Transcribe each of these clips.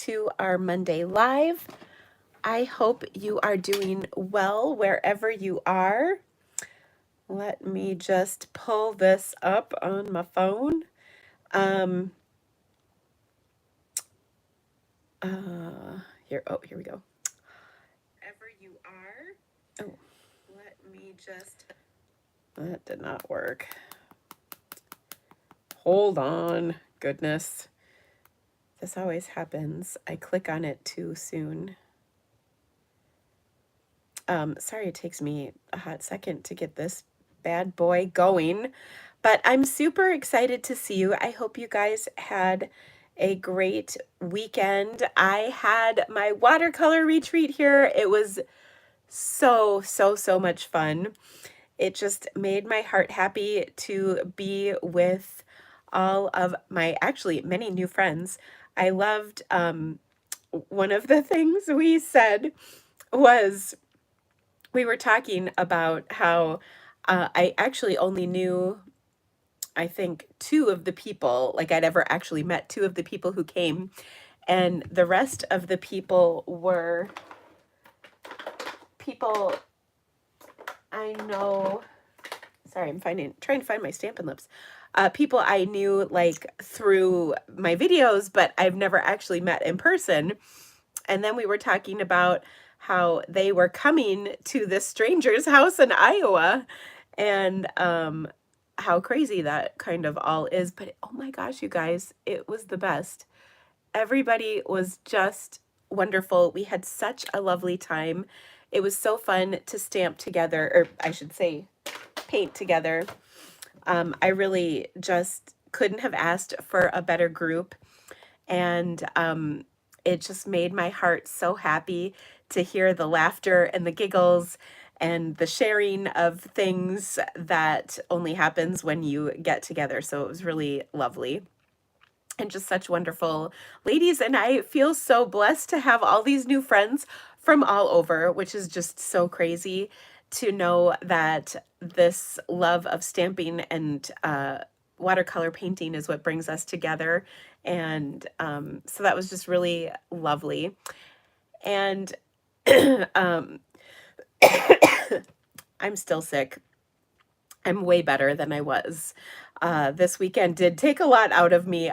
to our Monday Live. I hope you are doing well wherever you are. Let me just pull this up on my phone. Here we go. Wherever you are. Oh, let me just. That did not work. Hold on. Goodness. This always happens. I click on it too soon. Sorry it takes me a hot second to get this bad boy going, but I'm super excited to see you. I hope you guys had a great weekend. I had my watercolor retreat here. It was so much fun. It just made my heart happy to be with all of my, actually, many new friends. I loved, one of the things we said was, we were talking about how I actually only knew, I think, two of the people, like I'd ever actually met two of the people who came, and the rest of the people were people I know. Sorry, I'm trying to find my Stampin' Lips. People I knew like through my videos, but I've never actually met in person. And then we were talking about how they were coming to this stranger's house in Iowa, and how crazy that kind of all is. But oh my gosh, you guys, it was the best. Everybody was just wonderful. We had such a lovely time. It was so fun to stamp together, or I should say, paint together. I really just couldn't have asked for a better group. And it just made my heart so happy to hear the laughter and the giggles and the sharing of things that only happens when you get together. So it was really lovely. And just such wonderful ladies. And I feel so blessed to have all these new friends from all over, which is just so crazy to know that this love of stamping and watercolor painting is what brings us together. And so that was just really lovely. And I'm still sick. I'm way better than I was. This weekend did take a lot out of me.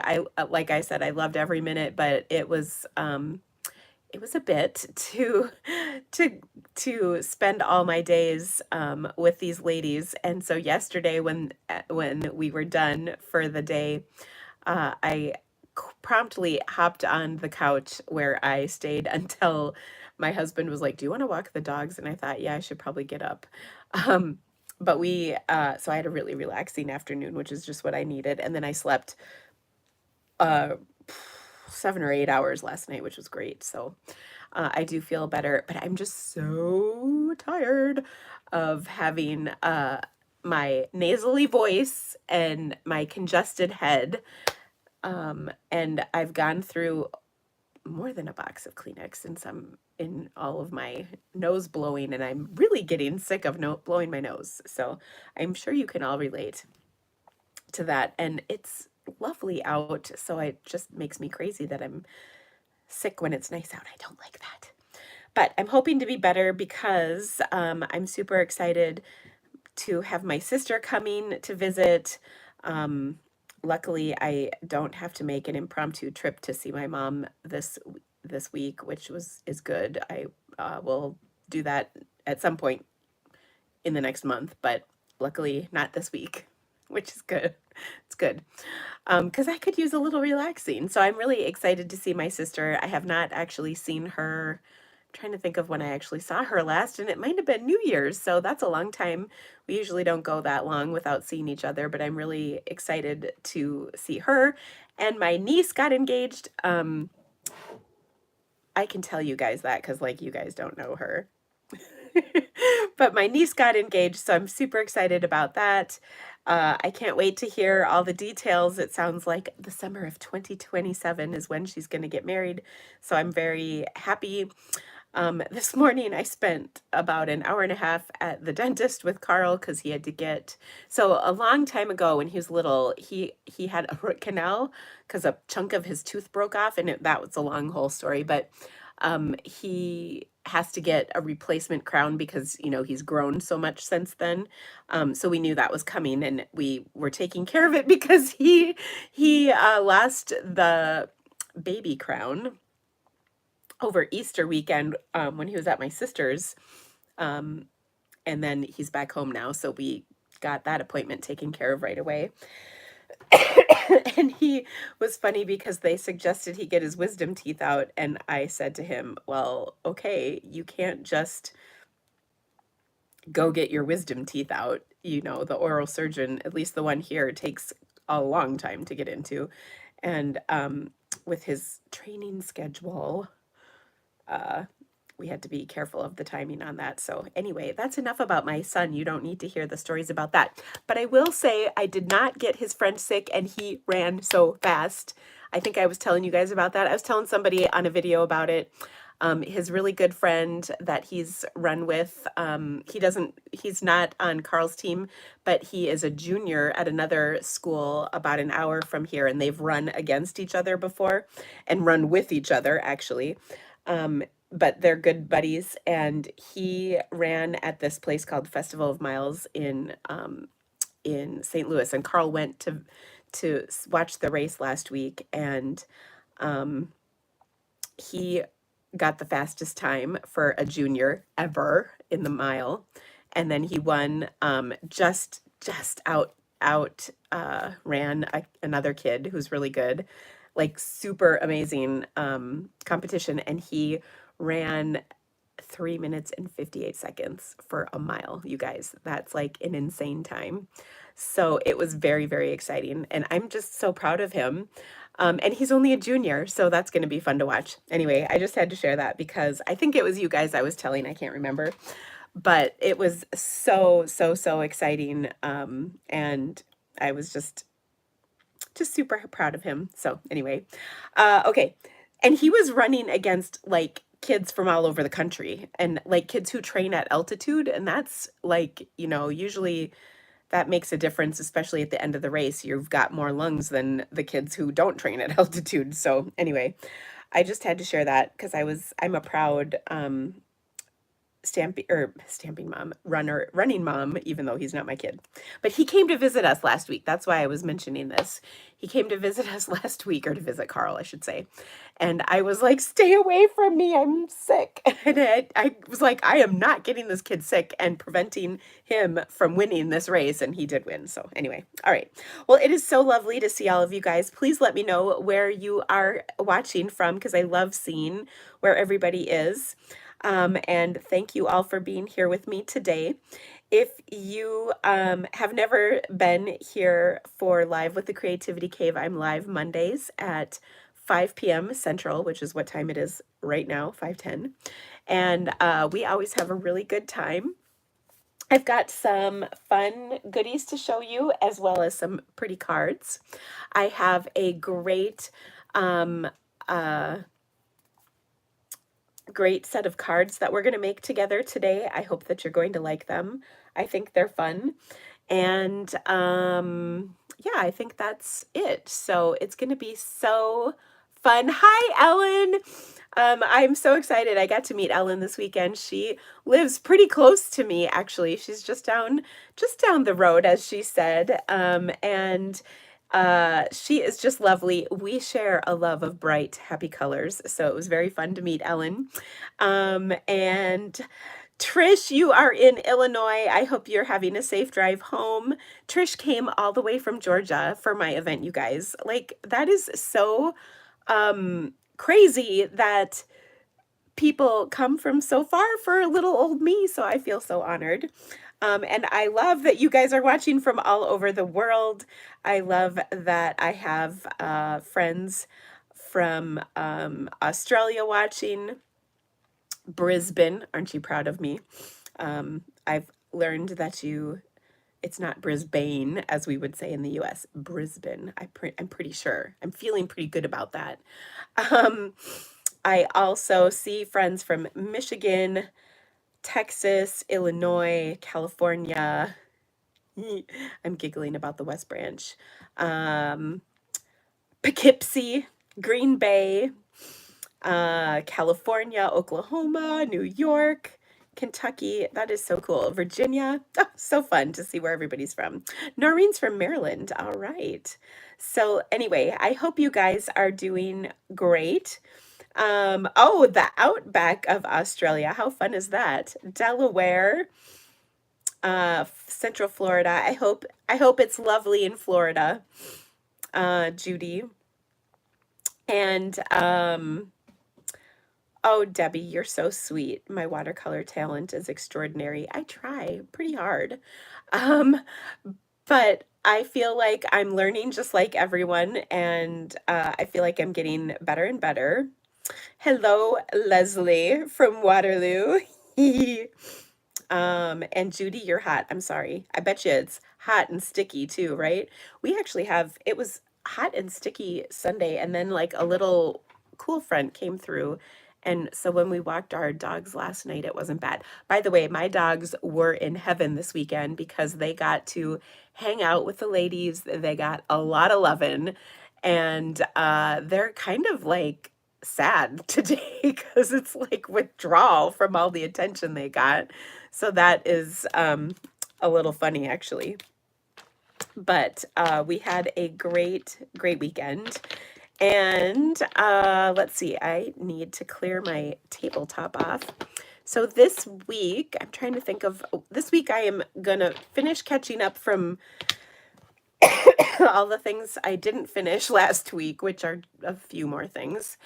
Like I said, I loved every minute, but it was a bit to spend all my days with these ladies. And so yesterday, when we were done for the day, I promptly hopped on the couch where I stayed until my husband was like, "Do you want to walk the dogs?" And I thought, yeah, I should probably get up. But so I had a really relaxing afternoon, which is just what I needed. And then I slept 7 or 8 hours last night, which was great. So I do feel better, but I'm just so tired of having my nasally voice and my congested head. And I've gone through more than a box of Kleenex in all of my nose blowing, and I'm really getting sick of blowing my nose. So I'm sure you can all relate to that. And it's lovely out, so it just makes me crazy that I'm sick when it's nice out. I don't like that. But I'm hoping to be better because I'm super excited to have my sister coming to visit. Luckily, I don't have to make an impromptu trip to see my mom this week, which is good. I will do that at some point in the next month, but luckily not this week, which is good. It's good. Because I could use a little relaxing. So I'm really excited to see my sister. I have not actually seen her. I'm trying to think of when I actually saw her last, and it might have been New Year's, so that's a long time. We usually don't go that long without seeing each other, but I'm really excited to see her. And my niece got engaged. I can tell you guys that because, like, you guys don't know her. But my niece got engaged, so I'm super excited about that. I can't wait to hear all the details. It sounds like the summer of 2027 is when she's going to get married, so I'm very happy. This morning I spent about an hour and a half at the dentist with Carl because he had to get, so a long time ago when he was little, he had a root canal because a chunk of his tooth broke off, and that was a long whole story, but he has to get a replacement crown because, you know, he's grown so much since then. So we knew that was coming, and we were taking care of it because he lost the baby crown over Easter weekend when he was at my sister's. Um, and then he's back home now. So we got that appointment taken care of right away. And he was funny because they suggested he get his wisdom teeth out. And I said to him, well, okay, you can't just go get your wisdom teeth out. You know, the oral surgeon, at least the one here, takes a long time to get into. And with his training schedule, we had to be careful of the timing on that. So anyway, that's enough about my son. You don't need to hear the stories about that. But I will say I did not get his friend sick, and he ran so fast. I think I was telling you guys about that. I was telling somebody on a video about it. His really good friend that he's run with, he's not on Carl's team, but he is a junior at another school about an hour from here, and they've run against each other before and run with each other, actually. But they're good buddies, and he ran at this place called Festival of Miles in St. Louis, and Carl went to watch the race last week, and he got the fastest time for a junior ever in the mile, and then he won, just ran another kid who's really good, like super amazing competition, and he ran 3 minutes and 58 seconds for a mile. You guys, that's like an insane time. So it was very, very exciting, and I'm just so proud of him. And he's only a junior, so that's going to be fun to watch. Anyway, I just had to share that because I think it was you guys I was telling, I can't remember, but it was so, so, so exciting. And I was just super proud of him. So anyway, okay. And he was running against like kids from all over the country, and like kids who train at altitude. And that's like, you know, usually that makes a difference, especially at the end of the race. You've got more lungs than the kids who don't train at altitude. So anyway, I just had to share that because I'm a proud stamping mom, running mom, even though he's not my kid. But he came to visit us last week. That's why I was mentioning this. He came to visit us last week, or to visit Carl, I should say. And I was like, stay away from me, I'm sick. And I was like, I am not getting this kid sick and preventing him from winning this race. And he did win. So anyway, all right. Well, it is so lovely to see all of you guys. Please let me know where you are watching from, because I love seeing where everybody is. And thank you all for being here with me today. If you have never been here for Live with the Creativity Cave, I'm live Mondays at 5 p.m. Central, which is what time it is right now, 5:10. And we always have a really good time. I've got some fun goodies to show you, as well as some pretty cards. I have a great great set of cards that we're going to make together today. I hope that you're going to like them. I think they're fun. And yeah, I think that's it. So it's going to be so fun. Hi, Ellen. I'm so excited. I got to meet Ellen this weekend. She lives pretty close to me, actually. She's just down the road, as she said. And she is just lovely. We share a love of bright, happy colors. So it was very fun to meet Ellen. And Trish, you are in Illinois. I hope you're having a safe drive home. Trish came all the way from Georgia for my event, you guys. Like, that is so crazy that people come from so far for little old me. So I feel so honored. And I love that you guys are watching from all over the world. I love that I have friends from Australia watching. Brisbane, aren't you proud of me? I've learned that it's not Brisbane, as we would say in the US, Brisbane. I'm pretty sure. I'm feeling pretty good about that. I also see friends from Michigan, Texas, Illinois, California. I'm giggling about the West Branch. Um, Poughkeepsie, Green Bay, California, Oklahoma, New York, Kentucky. That is so cool. Virginia. Oh, so fun to see where everybody's from. Noreen's from Maryland. All right. So anyway, I hope you guys are doing great. Oh, the outback of Australia. How fun is that? Delaware, Central Florida. I hope it's lovely in Florida, Judy. And oh, Debbie, you're so sweet. My watercolor talent is extraordinary. I try pretty hard. Um, but I feel like I'm learning just like everyone, and I feel like I'm getting better and better. Hello, Leslie from Waterloo. And Judy, you're hot. I'm sorry. I bet you it's hot and sticky too, right? We actually it was hot and sticky Sunday, and then like a little cool front came through. And so when we walked our dogs last night, it wasn't bad. By the way, my dogs were in heaven this weekend because they got to hang out with the ladies. They got a lot of lovin', and they're kind of like sad today because it's like withdrawal from all the attention they got. So that is a little funny, actually. But we had a great, great weekend. And let's see, I need to clear my tabletop off. So this week, I'm trying to think of, this week I am going to finish catching up from all the things I didn't finish last week, which are a few more things.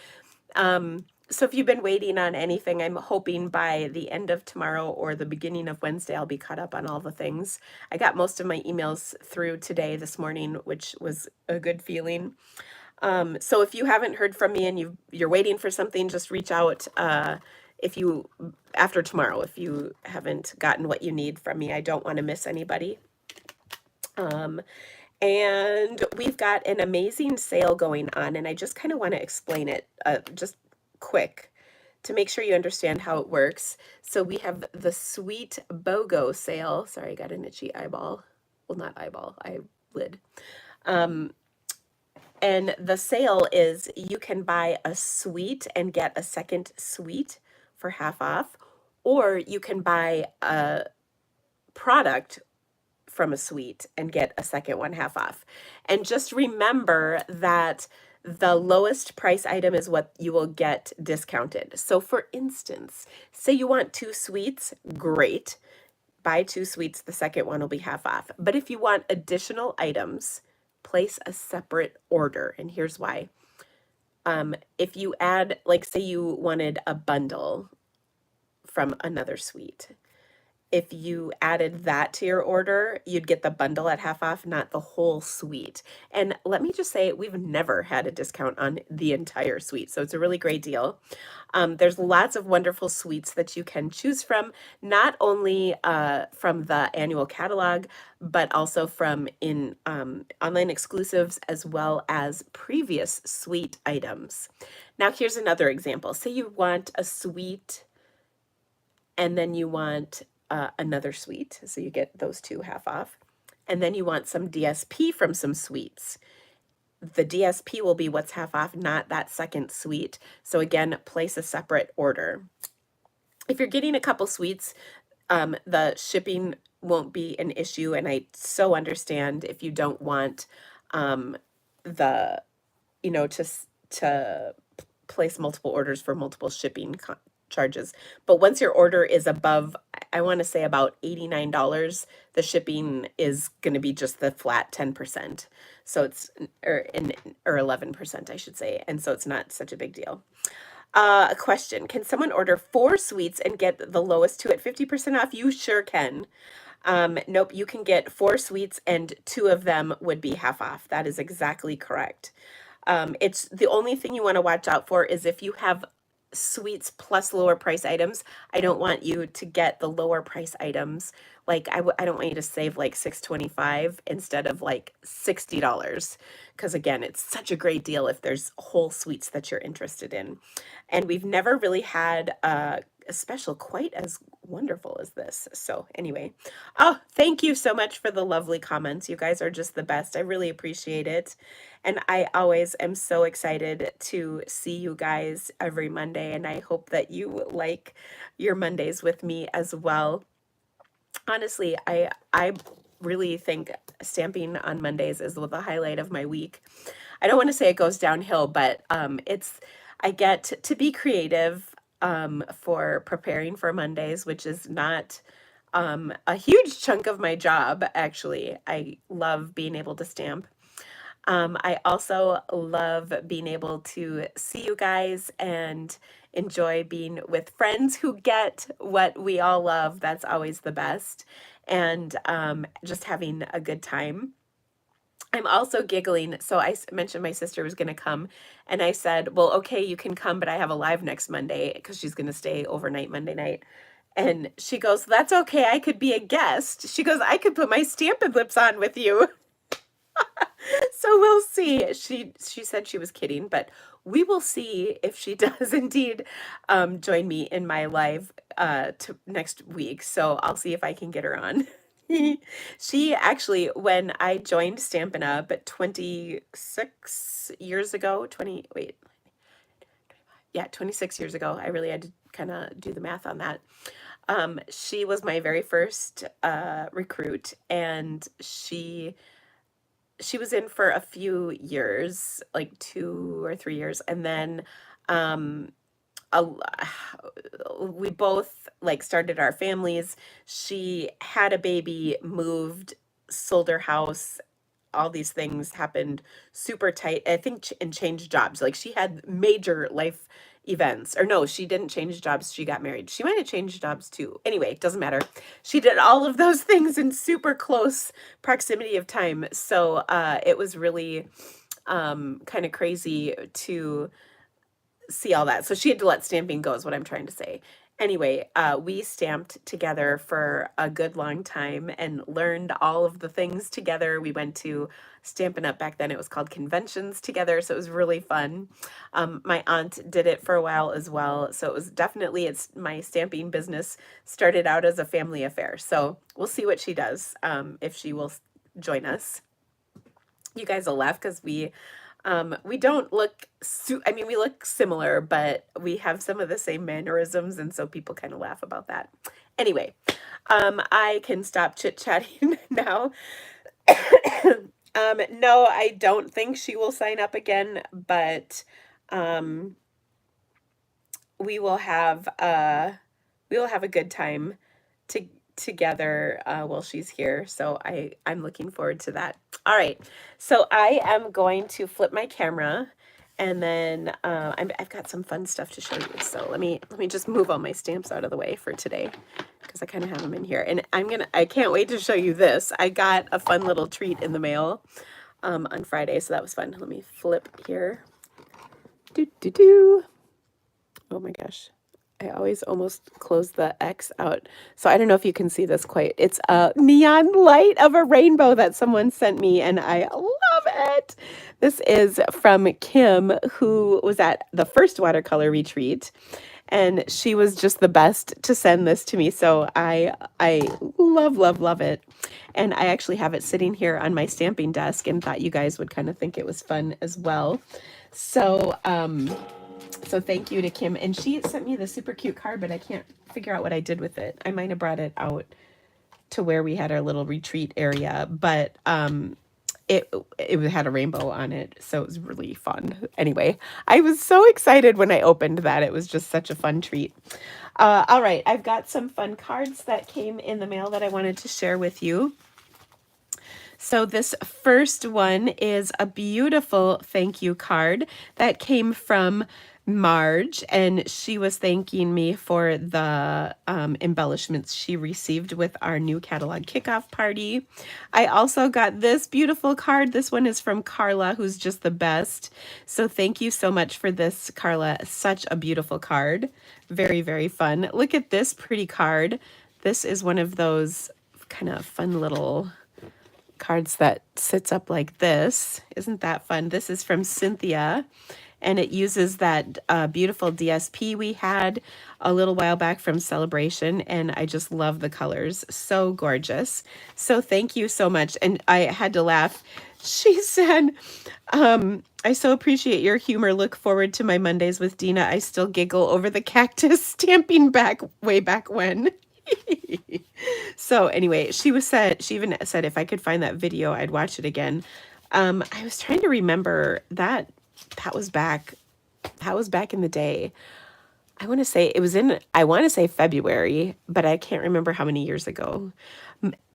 So if you've been waiting on anything, I'm hoping by the end of tomorrow or the beginning of Wednesday, I'll be caught up on all the things. I got most of my emails through today, this morning, which was a good feeling. So if you haven't heard from me and you're waiting for something, just reach out after tomorrow, if you haven't gotten what you need from me. I don't want to miss anybody. And we've got an amazing sale going on, and I just kind of want to explain it just quick to make sure you understand how it works. So we have the Sweet BOGO sale. Sorry, I got an itchy eyeball. Well, not eyeball, eyelid. And the sale is you can buy a suite and get a second suite for half off, or you can buy a product from a suite and get a second one half off. And just remember that the lowest price item is what you will get discounted. So for instance, say you want 2 suites, great. Buy 2 suites, the second one will be half off. But if you want additional items, place a separate order. And here's why. If you add, like say you wanted a bundle from another suite, if you added that to your order, you'd get the bundle at half off, not the whole suite. And let me just say, we've never had a discount on the entire suite. So it's a really great deal. There's lots of wonderful suites that you can choose from, not only from the annual catalog, but also from online exclusives as well as previous suite items. Now, here's another example. Say you want a suite and then you want another suite, so you get those 2 half off, and then you want some DSP from some suites. The DSP will be what's half off, not that second suite. So again, place a separate order. If you're getting a couple suites, the shipping won't be an issue, and I so understand if you don't want the to place multiple orders for multiple shipping charges. But once your order is above, I want to say about $89, the shipping is going to be just the flat 10%. So it's, or 11%, I should say. And so it's not such a big deal. A question, can someone order 4 suites and get the lowest 2 at 50% off? You sure can. Nope, you can get 4 suites and 2 of them would be half off. That is exactly correct. It's the only thing you want to watch out for is if you have suites plus lower price items. I don't want you to get the lower price items Like I don't want you to save like $6.25 instead of like $60, because again, it's such a great deal if there's whole suites that you're interested in. And we've never really had a special quite as wonderful as this. So anyway, oh, thank you so much for the lovely comments. You guys are just the best. I really appreciate it. And I always am so excited to see you guys every Monday. And I hope that you like your Mondays with me as well. Honestly, I really think stamping on Mondays is the highlight of my week. I don't want to say it goes downhill, but it's I get to be creative for preparing for Mondays, which is not a huge chunk of my job, actually. I love being able to stamp. I also love being able to see you guys and enjoy being with friends who get what we all love. That's always the best. And just having a good time. I'm also giggling. So I mentioned my sister was going to come, and I said, well, okay, you can come, but I have a live next Monday because she's going to stay overnight Monday night. And she goes, that's okay. I could be a guest. She goes, I could put my Stampin' Lips on with you. So we'll see. She said she was kidding, but we will see if she does indeed join me in my live to next week. So I'll see if I can get her on. She actually, when I joined Stampin' Up 26 years ago, 20, wait, yeah, 26 years ago, I really had to kind of do the math on that. She was my very first recruit, and she was in for a few years, like 2 or 3 years, and then um a, we both like started our families. She had a baby, moved, sold her house, all these things happened super tight. I think and changed jobs. Like she had major life events. Or no, she didn't change jobs. She got married. She might have changed jobs too. Anyway, it doesn't matter. She did all of those things in super close proximity of time. So it was really kind of crazy to see all that. So she had to let stamping go, is what I'm trying to say. Anyway, we stamped together for a good long time and learned all of the things together. We went to Stampin' Up back then. It was called conventions together, so it was really fun. My aunt did it for a while as well, so it was definitely, it's my stamping business started out as a family affair. So we'll see what she does, if she will join us. You guys will laugh because we don't look, I mean, we look similar, but we have some of the same mannerisms, and so people kind of laugh about that. Anyway, I can stop chit-chatting now. No, I don't think she will sign up again, but um, we will have a good time to together while she's here. So I'm looking forward to that. All right, so I am going to flip my camera, and then I've got some fun stuff to show you. So let me just move all my stamps out of the way for today, because I kind of have them in here. And I can't wait to show you this. I got a fun little treat in the mail on Friday, so that was fun. Let me flip here. Oh my gosh. I always almost close the X out. So I don't know if you can see this quite. It's a neon light of a rainbow that someone sent me, and I love it. This is from Kim, who was at the first watercolor retreat, and she was just the best to send this to me. So I love it. And I actually have it sitting here on my stamping desk, and thought you guys would kind of think it was fun as well. So so thank you to Kim. And she sent me the super cute card, but I can't figure out what I did with it. I might have brought it out to where we had our little retreat area, but it had a rainbow on it, so it was really fun. Anyway, I was so excited when I opened that. It was just such a fun treat. All right, I've got some fun cards that came in the mail that I wanted to share with you. So this first one is a beautiful thank you card that came from Marge, and she was thanking me for the embellishments she received with our new catalog kickoff party. I also got this beautiful card. This one is from Carla, who's just the best. So thank you so much for this, Carla. Such a beautiful card. Very, very fun. Look at this pretty card. This is one of those kind of fun little cards that sits up like this. Isn't that fun? This is from Cynthia, and it uses that beautiful DSP we had a little while back from Celebration, and I just love the colors. So gorgeous. So thank you so much. And I had to laugh. She said, I so appreciate your humor. Look forward to my Mondays with Dina. I still giggle over the cactus stamping back way back when. So anyway, she even said if I could find that video, I'd watch it again. I was trying to remember that was back in the day. I want to say February, but I can't remember how many years ago.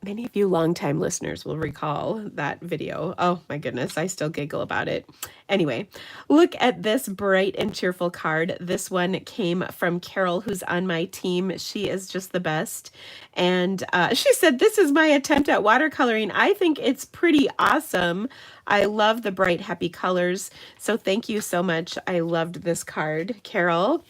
Many of you longtime listeners will recall that video. Oh my goodness, I still giggle about it. Anyway, look at this bright and cheerful card. This one came from Carol, who's on my team. She is just the best. And she said, this is my attempt at watercoloring. I think it's pretty awesome. I love the bright, happy colors. So thank you so much. I loved this card, Carol.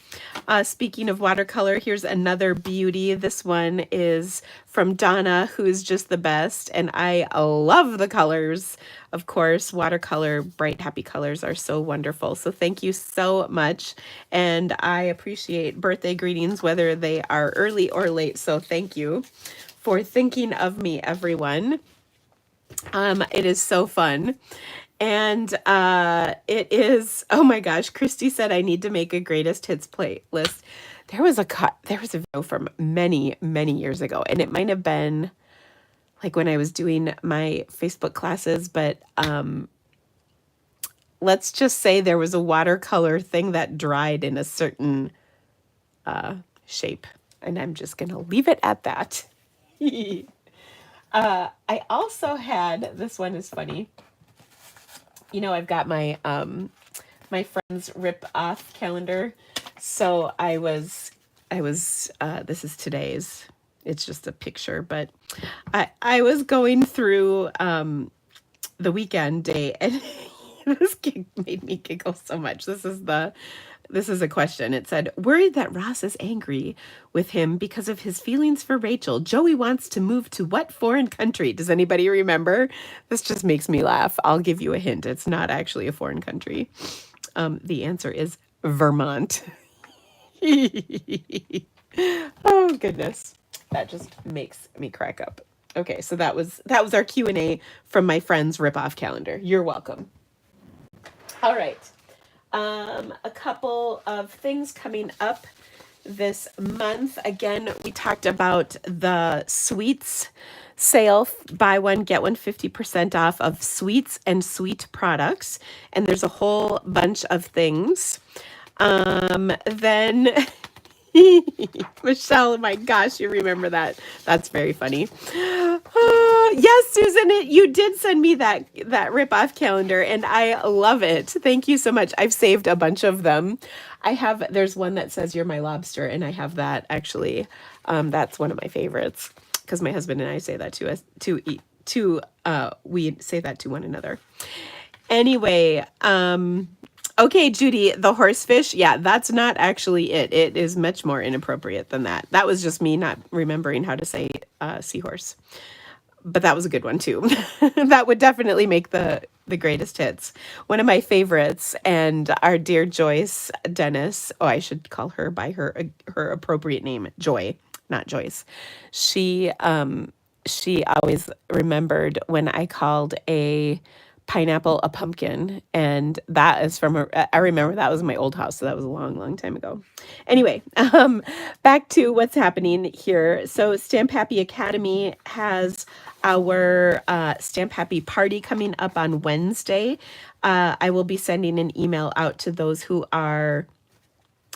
Speaking of watercolor, here's another beauty. This one is from Donna, who's just the best. And I love the colors. Of course, watercolor, bright, happy colors are so wonderful. So thank you so much. And I appreciate birthday greetings, whether they are early or late. So thank you for thinking of me, everyone. It is so fun. And it is, oh my gosh, Christy said I need to make a greatest hits playlist. There was a video from many, many years ago, and it might have been like when I was doing my Facebook classes, but let's just say there was a watercolor thing that dried in a certain shape, and I'm just gonna leave it at that. I also had, this one is funny. You know, I've got my my friend's rip off calendar. So I was this is today's. It's just a picture, but I was going through the weekend day, and this made me giggle so much. This is a question. It said, worried that Ross is angry with him because of his feelings for Rachel. Joey wants to move to what foreign country? Does anybody remember? This just makes me laugh. I'll give you a hint. It's not actually a foreign country. The answer is Vermont. Oh, goodness. That just makes me crack up. Okay, so that was our Q&A from my friend's rip-off calendar. You're welcome. All right. A couple of things coming up this month. Again, we talked about the sweets sale, buy one, get one 50% off of sweets and sweet products. And there's a whole bunch of things. Then Michelle, my gosh, you remember that. That's very funny. Yes, Susan, you did send me that rip-off calendar, and I love it. Thank you so much. I've saved a bunch of them. There's one that says "You're my lobster," and I have that actually. That's one of my favorites because my husband and I say that we say that to one another. Anyway, okay, Judy, the horsefish. Yeah, that's not actually it. It is much more inappropriate than that. That was just me not remembering how to say seahorse. But that was a good one too. That would definitely make the greatest hits. One of my favorites, and our dear Joyce Dennis. Oh, I should call her by her appropriate name, Joy, not Joyce. She always remembered when I called a pineapple a pumpkin, and that is I remember that was my old house, so that was a long, long time ago. Anyway, back to what's happening here. So Stamp Happy Academy has our Stamp Happy party coming up on Wednesday. I will be sending an email out to those who are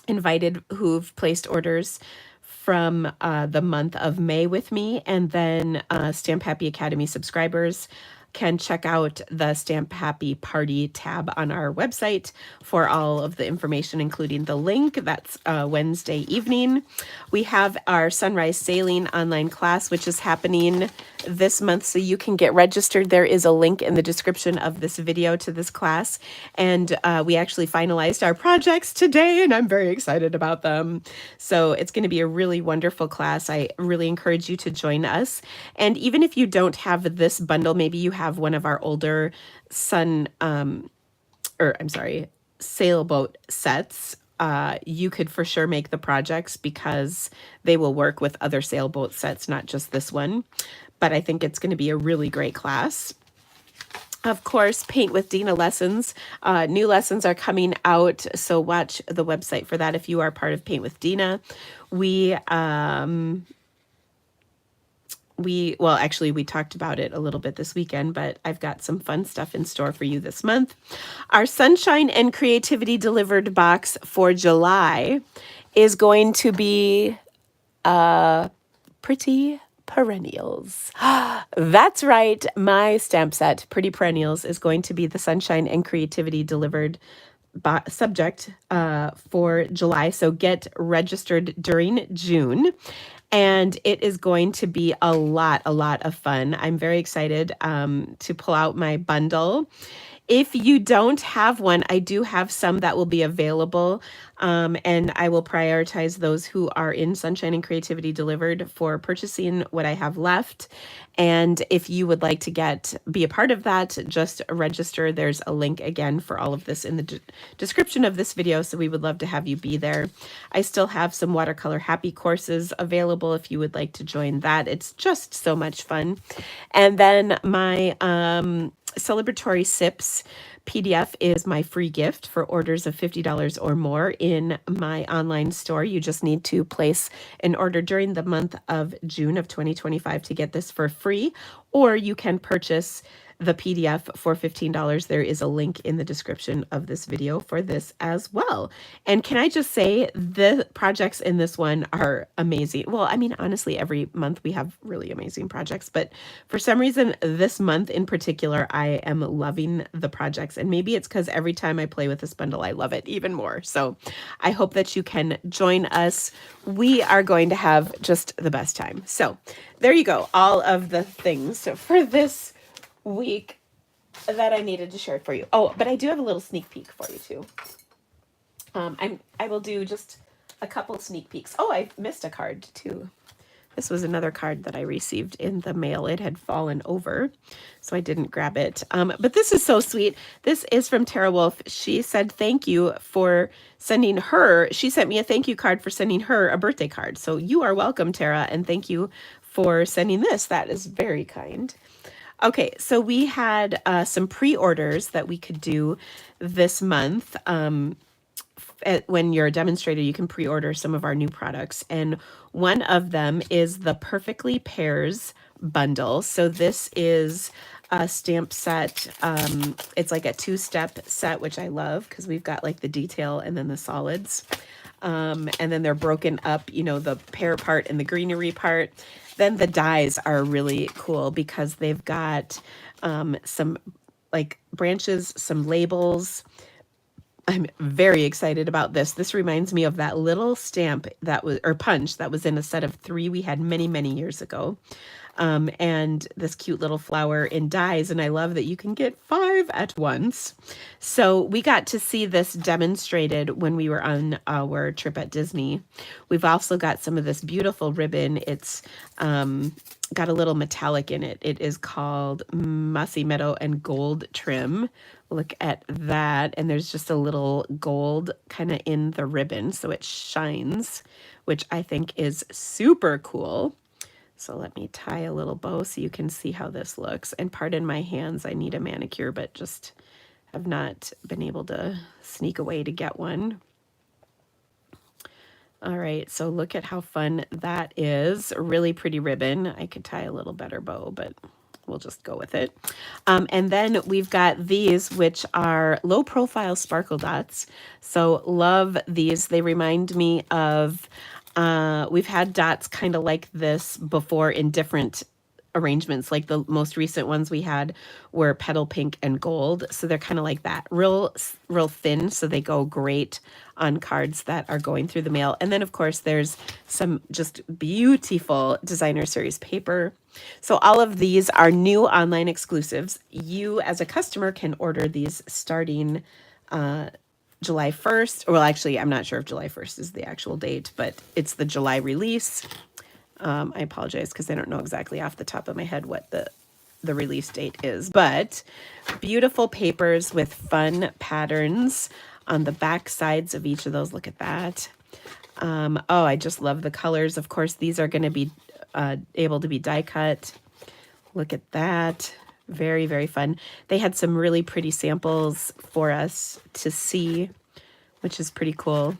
invited, who've placed orders from the month of May with me, and then Stamp Happy Academy subscribers. can check out the Stamp Happy Party tab on our website for all of the information, including the link. That's Wednesday evening. We have our Sunrise Sailing online class, which is happening this month, so you can get registered. There is a link in the description of this video to this class, and we actually finalized our projects today, and I'm very excited about them. So it's going to be a really wonderful class. I really encourage you to join us. And even if you don't have this bundle, maybe you have one of our older sailboat sets, you could for sure make the projects because they will work with other sailboat sets, not just this one. But I think it's going to be a really great class. Of course, Paint with Dina lessons. New lessons are coming out, so watch the website for that if you are part of Paint with Dina. We talked about it a little bit this weekend, but I've got some fun stuff in store for you this month. Our Sunshine and Creativity Delivered box for July is going to be Pretty Perennials. That's right. My stamp set, Pretty Perennials, is going to be the Sunshine and Creativity Delivered subject for July. So get registered during June. And it is going to be a lot of fun. I'm very excited to pull out my bundle. If you don't have one, I do have some that will be available, and I will prioritize those who are in Sunshine and Creativity Delivered for purchasing what I have left. And if you would like to be a part of that, just register. There's a link again for all of this in the description of this video, so we would love to have you be there. I still have some watercolor happy courses available if you would like to join that. It's just so much fun. And then my celebratory sips PDF is my free gift for orders of $50 or more in my online store. You just need to place an order during the month of June of 2025 to get this for free, or you can purchase the PDF for $15. There is a link in the description of this video for this as well. And can I just say, the projects in this one are amazing. Well, I mean, honestly, every month we have really amazing projects, but for some reason, this month in particular, I am loving the projects. And maybe it's because every time I play with this bundle, I love it even more. So I hope that you can join us. We are going to have just the best time. So there you go. All of the things for this week that I needed to share for you. Oh, but I do have a little sneak peek for you too. I will do just a couple sneak peeks. Oh, I missed a card too. This was another card that I received in the mail. It had fallen over, so I didn't grab it. But this is so sweet. This is from Tara Wolf. She said thank you for sending her. She sent me a thank you card for sending her a birthday card. So you are welcome, Tara, and thank you for sending this. That is very kind. Okay, so we had some pre-orders that we could do this month. When you're a demonstrator, you can pre-order some of our new products. And one of them is the Perfectly Pairs bundle. So this is a stamp set. It's like a two-step set, which I love because we've got like the detail and then the solids. And then they're broken up, you know, the pear part and the greenery part. Then the dies are really cool because they've got some like branches, some labels. I'm very excited about this. This reminds me of that little stamp that was, or punch that was in a set of 3 we had many years ago. And this cute little flower in dies. And I love that you can get 5 at once. So we got to see this demonstrated when we were on our trip at Disney. We've also got some of this beautiful ribbon. It's got a little metallic in it. It is called Mossy Meadow and Gold Trim. Look at that. And there's just a little gold kind of in the ribbon, so it shines, which I think is super cool. So let me tie a little bow so you can see how this looks. And pardon my hands, I need a manicure, but just have not been able to sneak away to get one. All right, so look at how fun that is. A really pretty ribbon. I could tie a little better bow, but we'll just go with it. And then we've got these, which are low profile sparkle dots. So love these. They remind me of, we've had dots kind of like this before in different arrangements. Like the most recent ones we had were petal pink and gold. So they're kind of like that, real thin. So they go great on cards that are going through the mail. And then of course there's some just beautiful designer series paper. So all of these are new online exclusives. You as a customer can order these starting July 1st. Well, actually, I'm not sure if July 1st is the actual date, but it's the July release. I apologize because I don't know exactly off the top of my head what the release date is, but beautiful papers with fun patterns on the back sides of each of those. Look at that. Oh, I just love the colors. Of course, these are going to be able to be die cut. Look at that. Very, very fun. They had some really pretty samples for us to see, which is pretty cool.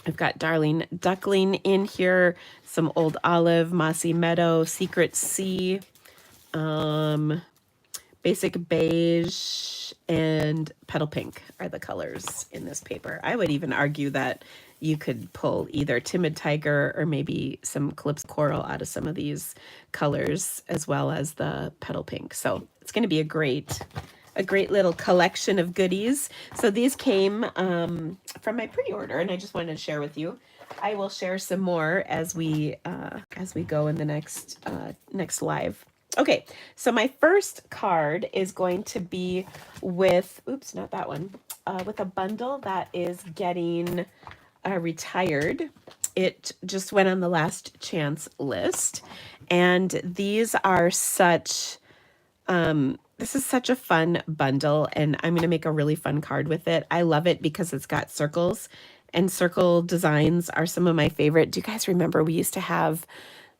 I've got Darling Duckling in here, some Old Olive, Mossy Meadow, Secret Sea, Basic Beige, and Petal Pink are the colors in this paper. I would even argue that you could pull either Timid Tiger or maybe some Calypso Coral out of some of these colors, as well as the Petal Pink. So it's going to be a great little collection of goodies. So these came from my pre-order, and I just wanted to share with you. I will share some more as we go in the next live. Okay, so my first card is going to be with, oops, not that one, with a bundle that is getting retired. It just went on the last chance list, and these are such. This is such a fun bundle, and I'm going to make a really fun card with it. I love it because it's got circles, and circle designs are some of my favorite. Do you guys remember we used to have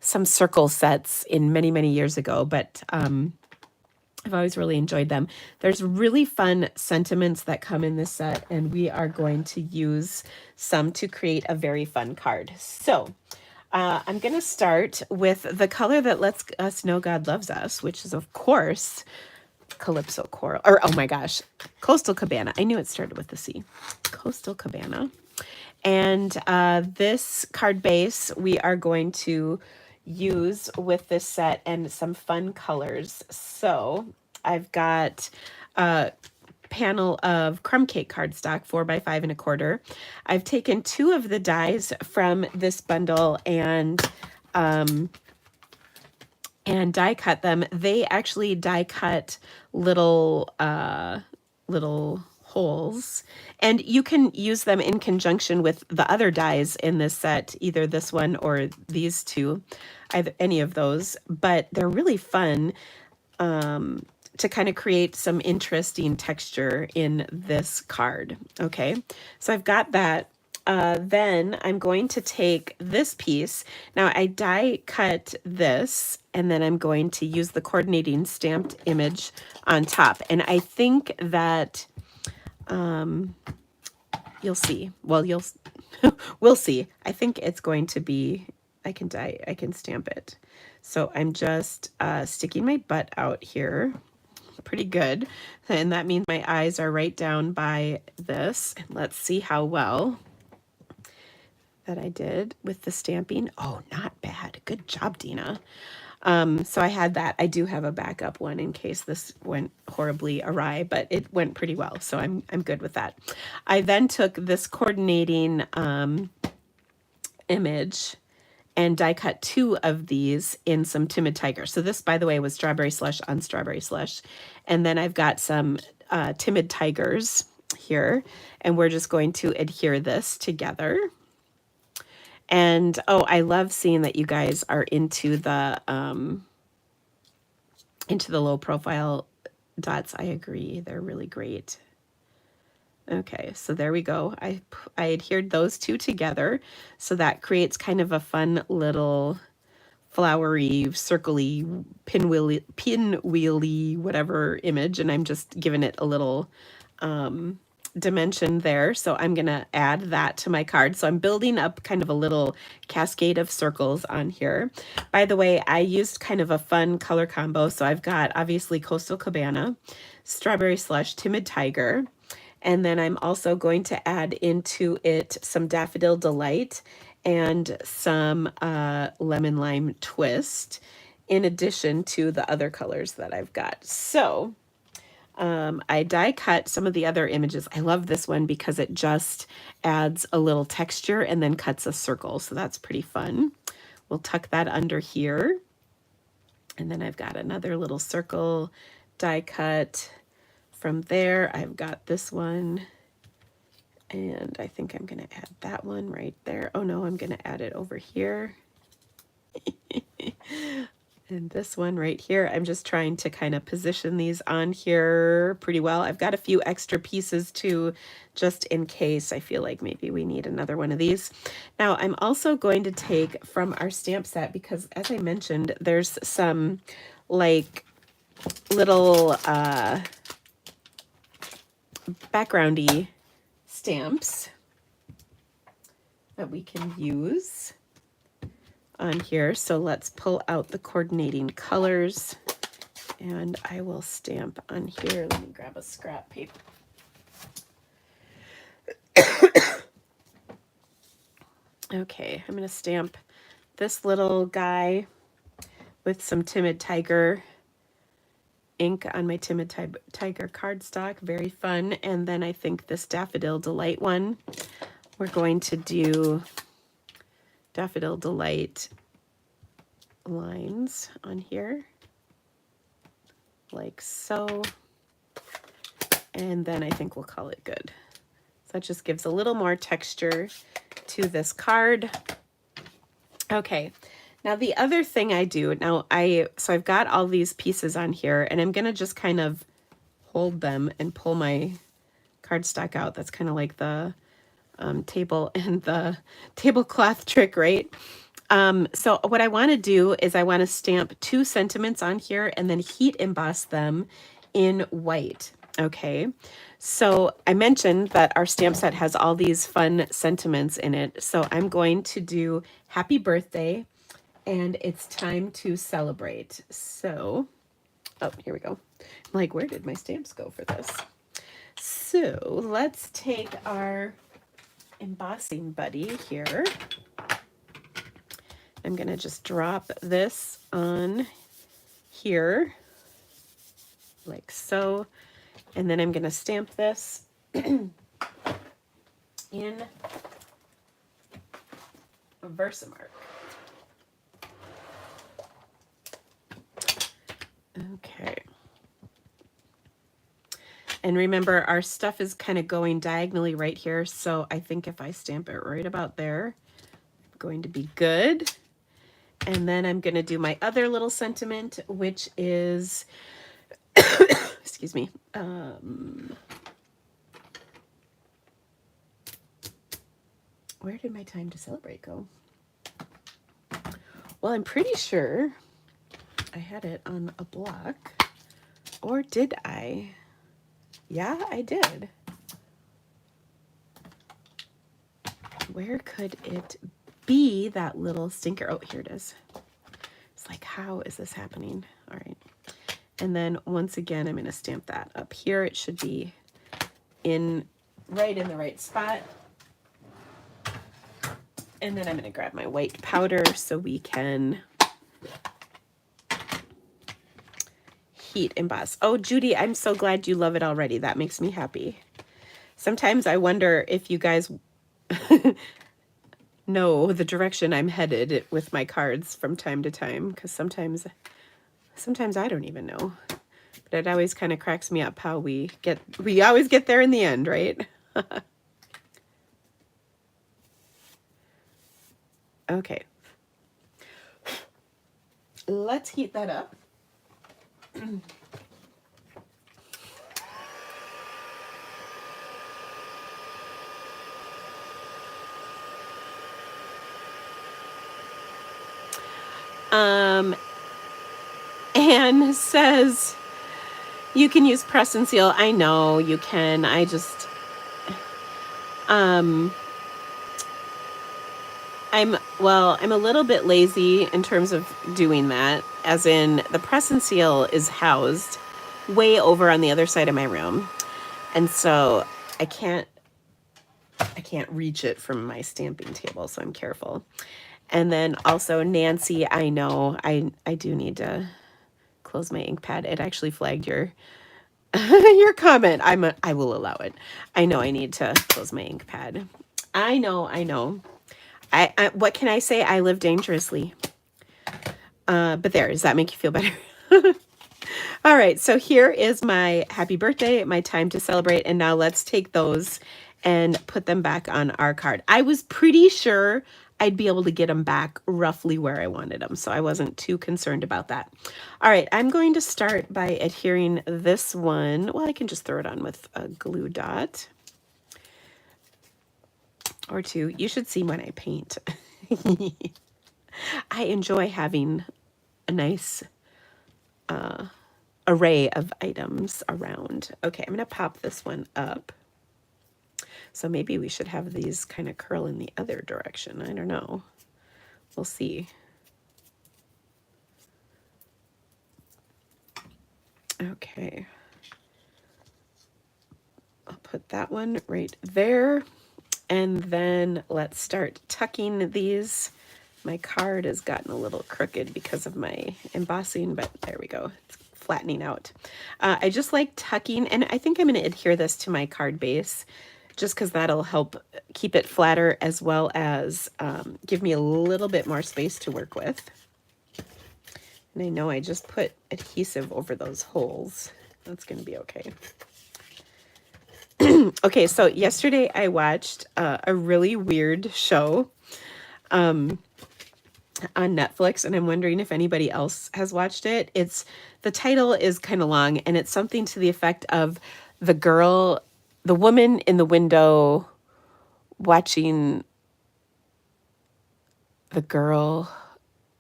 some circle sets in many, many years ago, but I've always really enjoyed them. There's really fun sentiments that come in this set, and we are going to use some to create a very fun card. So I'm going to start with the color that lets us know God loves us, which is, of course, Calypso Coral, or oh my gosh, Coastal Cabana. I knew it started with the C. Coastal Cabana. And this card base we are going to use with this set and some fun colors. So I've got a panel of crumb cake cardstock, 4x5 1/4. I've taken 2 of the dies from this bundle and die cut them. They actually die cut little holes, and you can use them in conjunction with the other dies in this set, either this one or these two, either any of those, but they're really fun to kind of create some interesting texture in this card. Okay, so I've got that. Then I'm going to take this piece. Now I die cut this, and then I'm going to use the coordinating stamped image on top. And I think that you'll see. Well, we'll see. I think it's going to be, I can stamp it. So I'm just sticking my butt out here. Pretty good. And that means my eyes are right down by this. And let's see how well that I did with the stamping. Oh, not bad. Good job, Dina. So I had that. I do have a backup one in case this went horribly awry, but it went pretty well. So I'm good with that. I then took this coordinating image and die cut 2 of these in some Timid Tiger. So this, by the way, was Strawberry Slush on Strawberry Slush. And then I've got some Timid Tigers here, and we're just going to adhere this together. And oh, I love seeing that you guys are into the low profile dots. I agree. They're really great. Okay, so there we go. I adhered those 2 together. So that creates kind of a fun little flowery, circly, pinwheely, whatever image. And I'm just giving it a little dimension there. So I'm going to add that to my card. So I'm building up kind of a little cascade of circles on here. By the way, I used kind of a fun color combo. So I've got obviously Coastal Cabana, Strawberry Slush, Timid Tiger, and then I'm also going to add into it some Daffodil Delight and some Lemon Lime Twist in addition to the other colors that I've got. So I die cut some of the other images. I love this one because it just adds a little texture and then cuts a circle. So that's pretty fun. We'll tuck that under here. And then I've got another little circle die cut. From there, I've got this one. And I think I'm going to add that one right there. Oh no, I'm going to add it over here. And this one right here, I'm just trying to kind of position these on here pretty well. I've got a few extra pieces too, just in case I feel like maybe we need another one of these. Now, I'm also going to take from our stamp set, because as I mentioned, there's some like little backgroundy stamps that we can use on here. So let's pull out the coordinating colors and I will stamp on here. Let me grab a scrap paper. Okay, I'm going to stamp this little guy with some Timid Tiger ink on my Timid Tiger cardstock. Very fun. And then I think this Daffodil Delight one, we're going to do Daffodil Delight lines on here, like so. And then I think we'll call it good. So that just gives a little more texture to this card. Okay, now the other thing I do, so I've got all these pieces on here and I'm gonna just kind of hold them and pull my cardstock out. That's kind of like the table and the tablecloth trick, right? So what I want to do is I want to stamp 2 sentiments on here and then heat emboss them in white. Okay, so I mentioned that our stamp set has all these fun sentiments in it. So I'm going to do happy birthday and it's time to celebrate. So, oh, here we go. I'm like, where did my stamps go for this? So let's take our embossing buddy here. I'm going to just drop this on here like so, and then I'm going to stamp this in Versamark. Okay. And remember, our stuff is kind of going diagonally right here, so I think if I stamp it right about there, I'm going to be good. And then I'm going to do my other little sentiment, which is, excuse me, where did my time to celebrate go? Well, I'm pretty sure I had it on a block, or did I? Yeah, I did. Where could it be, that little stinker? Oh, here it is. It's like, how is this happening? All right. And then once again, I'm going to stamp that up here. It should be right in the right spot. And then I'm going to grab my white powder so we can heat emboss. Oh, Judy, I'm so glad you love it already. That makes me happy. Sometimes I wonder if you guys know the direction I'm headed with my cards from time to time, because sometimes I don't even know. But it always kind of cracks me up how we always get there in the end, right? Okay. Let's heat that up. Anne says you can use press and seal. I know you can. I just I'm a little bit lazy in terms of doing that, as in the press and seal is housed way over on the other side of my room. And so I can't reach it from my stamping table, so I'm careful. And then also Nancy, I know I do need to close my ink pad. It actually flagged your your comment. I will allow it. I know I need to close my ink pad. I know, I know. I what can I say? I live dangerously. But there, does that make you feel better? All right, so here is my happy birthday, my time to celebrate, and now let's take those and put them back on our card. I was pretty sure I'd be able to get them back roughly where I wanted them, so I wasn't too concerned about that. All right, I'm going to start by adhering this one. Well, I can just throw it on with a glue dot or two. You should see when I paint. I enjoy having a nice array of items around. Okay, I'm going to pop this one up. So maybe we should have these kind of curl in the other direction. I don't know. We'll see. Okay. I'll put that one right there. And then let's start tucking these. My card has gotten a little crooked because of my embossing, but there we go. It's flattening out. I just like tucking, and I think I'm going to adhere this to my card base just because that'll help keep it flatter as well as give me a little bit more space to work with. And I know I just put adhesive over those holes. That's going to be okay. Okay, so yesterday I watched a really weird show on Netflix, and I'm wondering if anybody else has watched it. The title is kind of long, and it's something to the effect of the woman in the window watching the girl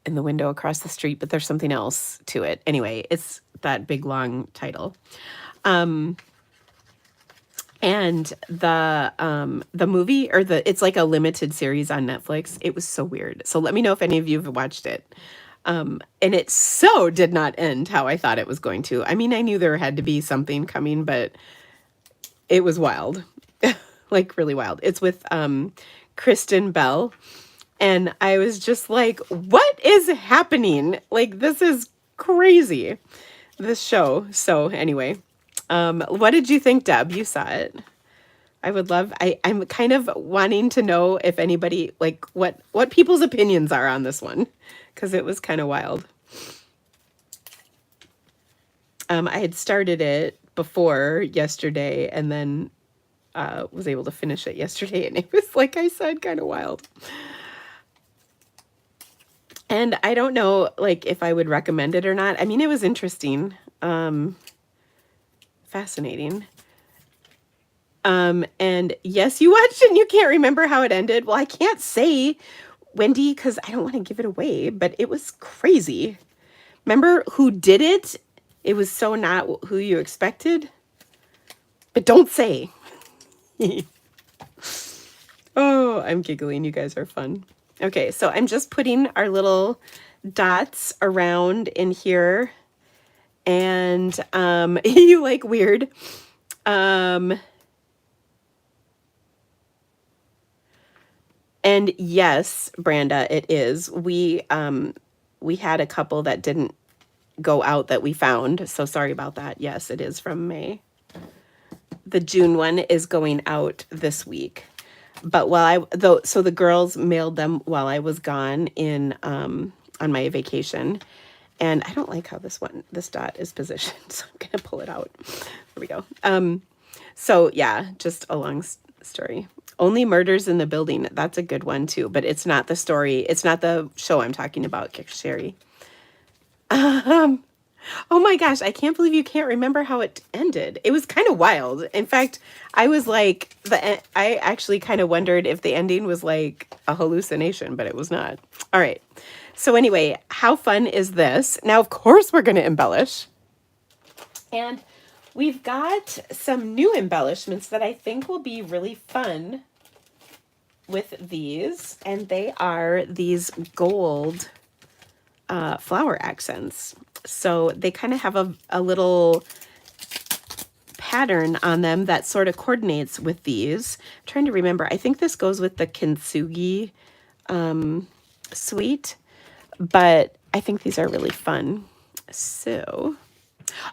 in the window across the street, but there's something else to it. Anyway, it's that big long title. And the movie, or it's like a limited series on Netflix. It was so weird. So let me know if any of you have watched it. And it so did not end how I thought it was going to. I mean, I knew there had to be something coming, but it was wild. Like really wild. It's with Kristen Bell. And I was just like, what is happening? Like, this is crazy, this show. So anyway, what did you think, Deb? You saw it. I would love, I'm kind of wanting to know if anybody, like, what people's opinions are on this one, because it was kind of wild. I had started it before yesterday and then was able to finish it yesterday, and it was, like I said, kind of wild. And I don't know, like, if I would recommend it or not. I mean, it was interesting, fascinating. And yes, you watched it and you can't remember how it ended. Well, I can't say, Wendy, because I don't want to give it away, but it was crazy. Remember who did it? It was so not who you expected. But don't say. Oh, I'm giggling. You guys are fun. Okay, so I'm just putting our little dots around in here. And you like weird. And yes, Branda, it is. We had a couple that didn't go out that we found. So sorry about that. Yes, it is from May. The June one is going out this week. But so the girls mailed them while I was gone in on my vacation. And I don't like how this dot is positioned, so I'm gonna pull it out. There we go. So yeah, just a long story. Only Murders in the Building. That's a good one too, but it's not the story. It's not the show I'm talking about, Sherry. Oh my gosh, I can't believe you can't remember how it ended. It was kind of wild. In fact, I was like, I actually kind of wondered if the ending was like a hallucination, but it was not. All right. So anyway, how fun is this? Now, of course, we're going to embellish. And we've got some new embellishments that I think will be really fun with these. And they are these gold flower accents. So they kind of have a little pattern on them that sort of coordinates with these. I'm trying to remember. I think this goes with the kintsugi sweet, but I think these are really fun. So,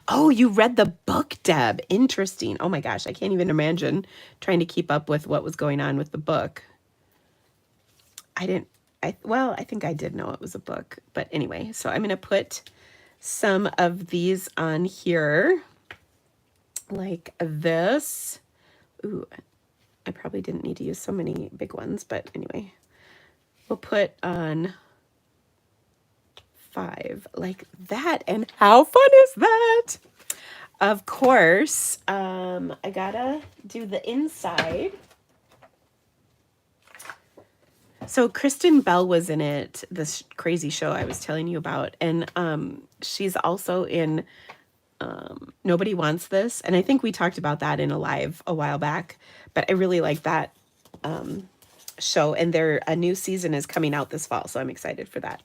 oh, you read the book, Deb. Interesting. Oh my gosh, I can't even imagine trying to keep up with what was going on with the book. I didn't, well, I think I did know it was a book, but anyway, so I'm going to put some of these on here like this. Ooh, I probably didn't need to use so many big ones, but anyway, we'll put on 5 like that. And how fun is that? Of course, I gotta do the inside. So Kristen Bell was in it, this crazy show I was telling you about, and she's also in Nobody Wants This, and I think we talked about that in a live a while back, but I really like that show, and a new season is coming out this fall, so I'm excited for that.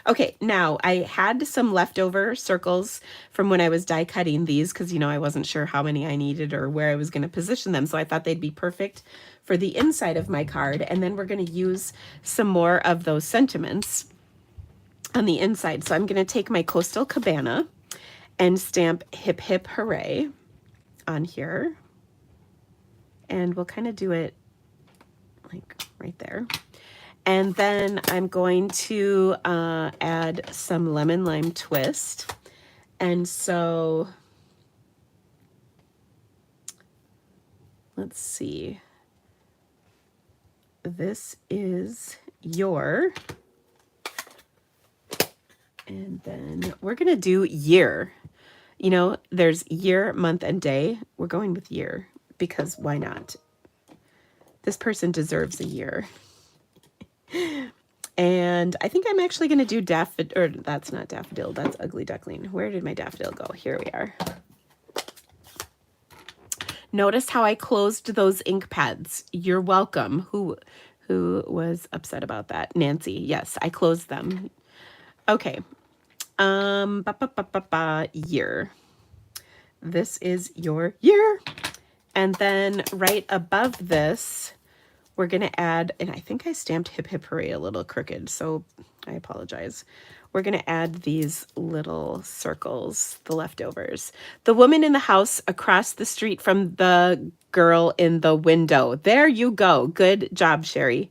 Okay, now I had some leftover circles from when I was die cutting these because, you know, I wasn't sure how many I needed or where I was going to position them, so I thought they'd be perfect for the inside of my card, and then we're going to use some more of those sentiments on the inside. So I'm going to take my Coastal Cabana and stamp Hip Hip Hooray on here, and we'll kind of do it like right there. And then I'm going to add some lemon lime twist. And so let's see. This is your, and then we're going to do year. You know, there's year, month, and day. We're going with year because why not? This person deserves a year. And I think I'm actually going to do daffodil, or that's not daffodil, that's ugly duckling. Where did my daffodil go? Here we are. Notice how I closed those ink pads. You're welcome. Who was upset about that? Nancy. Yes, I closed them. Okay. Year. This is your year. And then right above this, we're going to add, and I think I stamped Hip Hip Hooray a little crooked, so I apologize. We're going to add these little circles, the leftovers. The woman in the house across the street from the girl in the window. There you go. Good job, Sherry.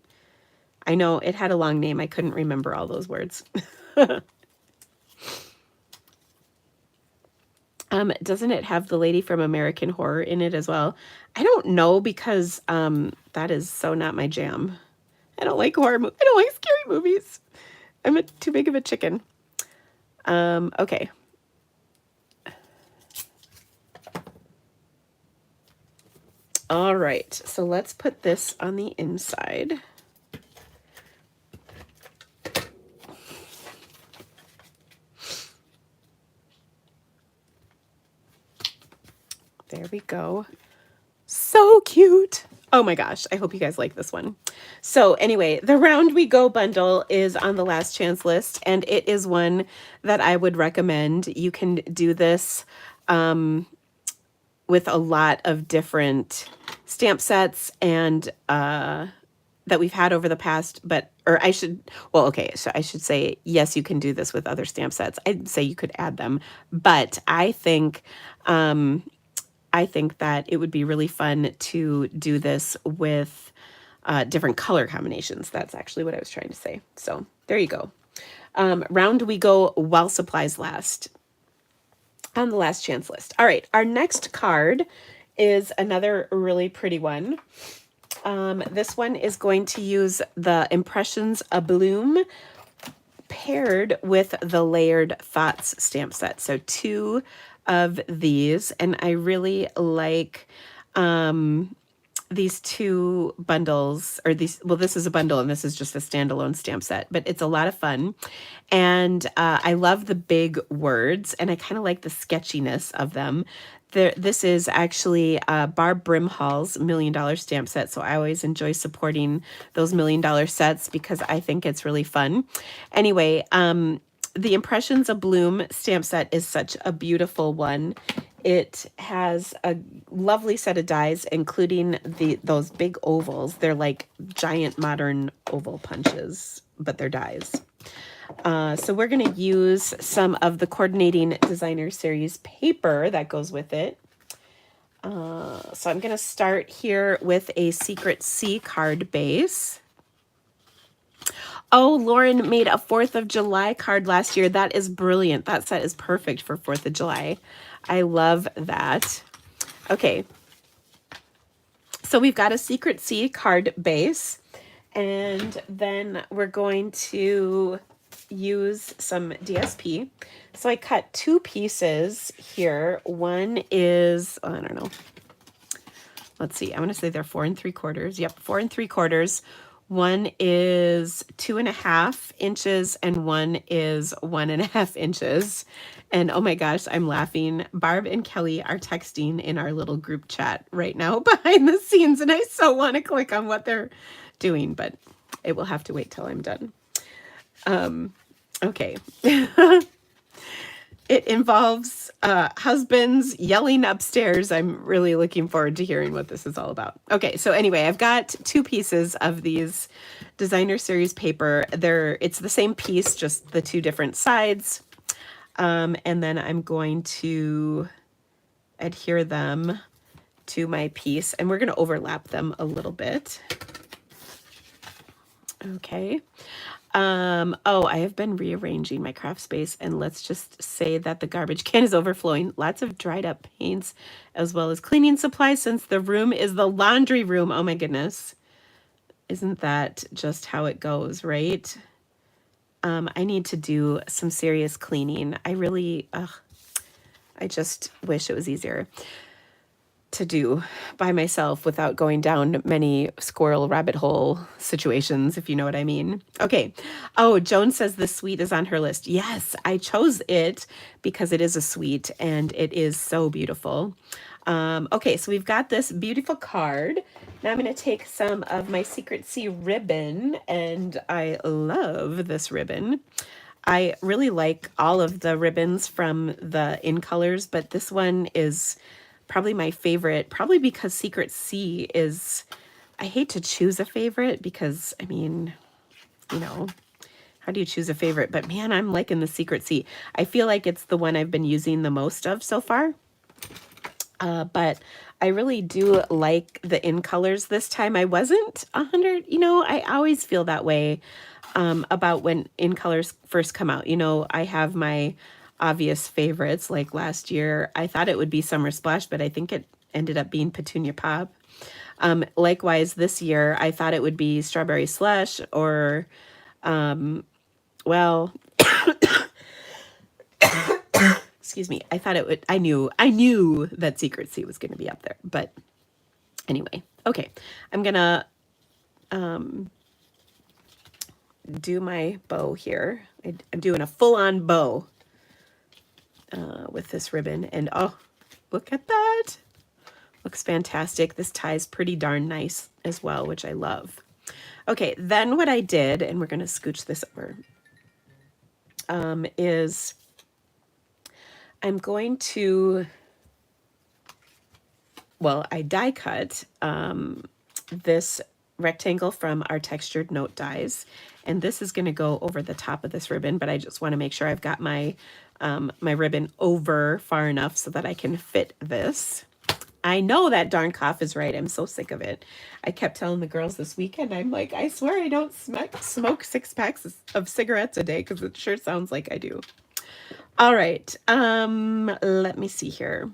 I know it had a long name. I couldn't remember all those words. Doesn't it have the lady from American Horror in it as well? I don't know because that is so not my jam. I don't like horror movies. I don't like scary movies. I'm too big of a chicken. Okay. All right. So let's put this on the inside. There we go. So cute. Oh my gosh, I hope you guys like this one. So anyway, the Round We Go bundle is on the last chance list, and it is one that I would recommend. You can do this with a lot of different stamp sets and that we've had over the past, I should say, yes, you can do this with other stamp sets. I'd say you could add them, but I think that it would be really fun to do this with different color combinations. That's actually what I was trying to say. So there you go. Round we go while supplies last on the last chance list. All right, our next card is another really pretty one. This one is going to use the Impressions A Bloom paired with the Layered Thoughts stamp set. So 2 of these, and I really like these 2 bundles, or these, well, this is a bundle and this is just a standalone stamp set, but it's a lot of fun. And I love the big words, and I kind of like the sketchiness of them. This is actually Barb Brimhall's $1 Million stamp set, so I always enjoy supporting those $1 Million sets because I think it's really fun. Anyway, the Impressions of Bloom stamp set is such a beautiful one. It has a lovely set of dies, including those big ovals. They're like giant modern oval punches, but they're dies. So we're going to use some of the Coordinating Designer Series paper that goes with it. So I'm going to start here with a Secret C card base. Oh, Lauren made a 4th of July card last year. That is brilliant. That set is perfect for 4th of July. I love that. Okay. So we've got a Secret C card base, and then we're going to use some DSP. So I cut 2 pieces here. One is, oh, I don't know. Let's see. I want to say they're 4 3/4. Yep, 4 3/4. One is 2.5 inches and one is 1.5 inches. And oh my gosh, I'm laughing. Barb and Kelly are texting in our little group chat right now behind the scenes, and I so want to click on what they're doing, but it will have to wait till I'm done. Okay. It involves husbands yelling upstairs. I'm really looking forward to hearing what this is all about. Okay, so anyway, I've got 2 pieces of these Designer Series paper. It's the same piece, just the 2 different sides. And then I'm going to adhere them to my piece, and we're going to overlap them a little bit. Okay. Oh, I have been rearranging my craft space, and let's just say that the garbage can is overflowing. Lots of dried up paints as well as cleaning supplies, since the room is the laundry room. Oh my goodness. Isn't that just how it goes, right? I need to do some serious cleaning. I just wish it was easier to do by myself without going down many squirrel rabbit hole situations, if you know what I mean. Okay. Oh, Joan says the suite is on her list. Yes, I chose it because it is a suite and it is so beautiful. Okay, so we've got this beautiful card. Now I'm going to take some of my Secret C ribbon, and I love this ribbon. I really like all of the ribbons from the In Colors, but this one is probably my favorite, probably because Secret C is, I hate to choose a favorite because, I mean, you know, how do you choose a favorite? But man, I'm liking the Secret C. I feel like it's the one I've been using the most of so far. But I really do like the In Colors this time. I wasn't 100, you know, I always feel that way about when In Colors first come out. You know, I have my obvious favorites. Like last year, I thought it would be Summer Splash, but I think it ended up being Petunia Pop. Likewise, this year, I thought it would be Strawberry Slush or, well, excuse me. I thought it would, I knew that Secret C was going to be up there, but anyway, okay. I'm going to, do my bow here. I'm doing a full-on bow with this ribbon, and oh, look at that. Looks fantastic. This tie's pretty darn nice as well, which I love. Okay, then what I did, and we're going to scooch this over, is I'm going to, well, I die cut this rectangle from our textured note dies, and this is going to go over the top of this ribbon, but I just want to make sure I've got my my ribbon over far enough so that I can fit this. I know that darn cough is right. I'm so sick of it. I kept telling the girls this weekend, I'm like, I swear I don't smoke 6 packs of cigarettes a day, because it sure sounds like I do. All right, let me see here.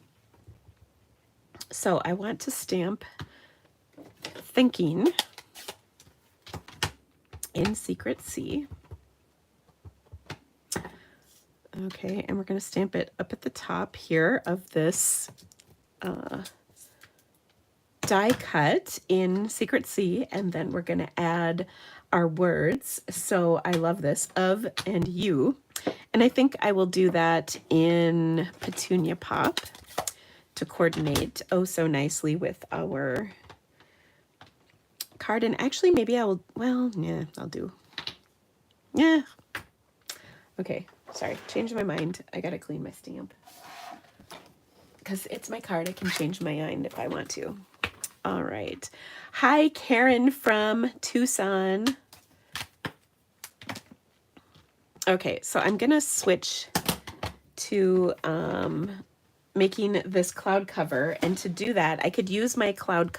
So I want to stamp Thinking in Secret C. Okay, and we're going to stamp it up at the top here of this die cut in Secret C, and then we're going to add our words. So I love this, of and you. And I think I will do that in Petunia Pop to coordinate oh so nicely with our card. And actually maybe I will, well, yeah, I'll do, yeah. Okay, Sorry, changed my mind. I gotta clean my stamp. Because it's my card, I can change my mind if I want to. All right. Hi, Karen from Tucson. Okay, so I'm gonna switch to making this cloud cover, and to do that, I could use my cloud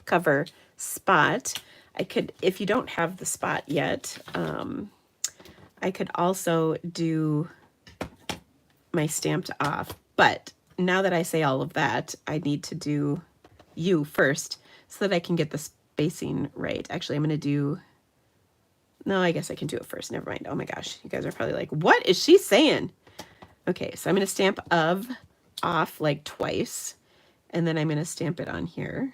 cover spot. I could, if you don't have the spot yet, I could also do my stamped off, but now that I say all of that, I need to do you first so that I can get the spacing right. Actually, I'm going to do, no, I guess I can do it first. Never mind. Oh my gosh. You guys are probably like, what is she saying? Okay. So I'm going to stamp of off like twice, and then I'm going to stamp it on here.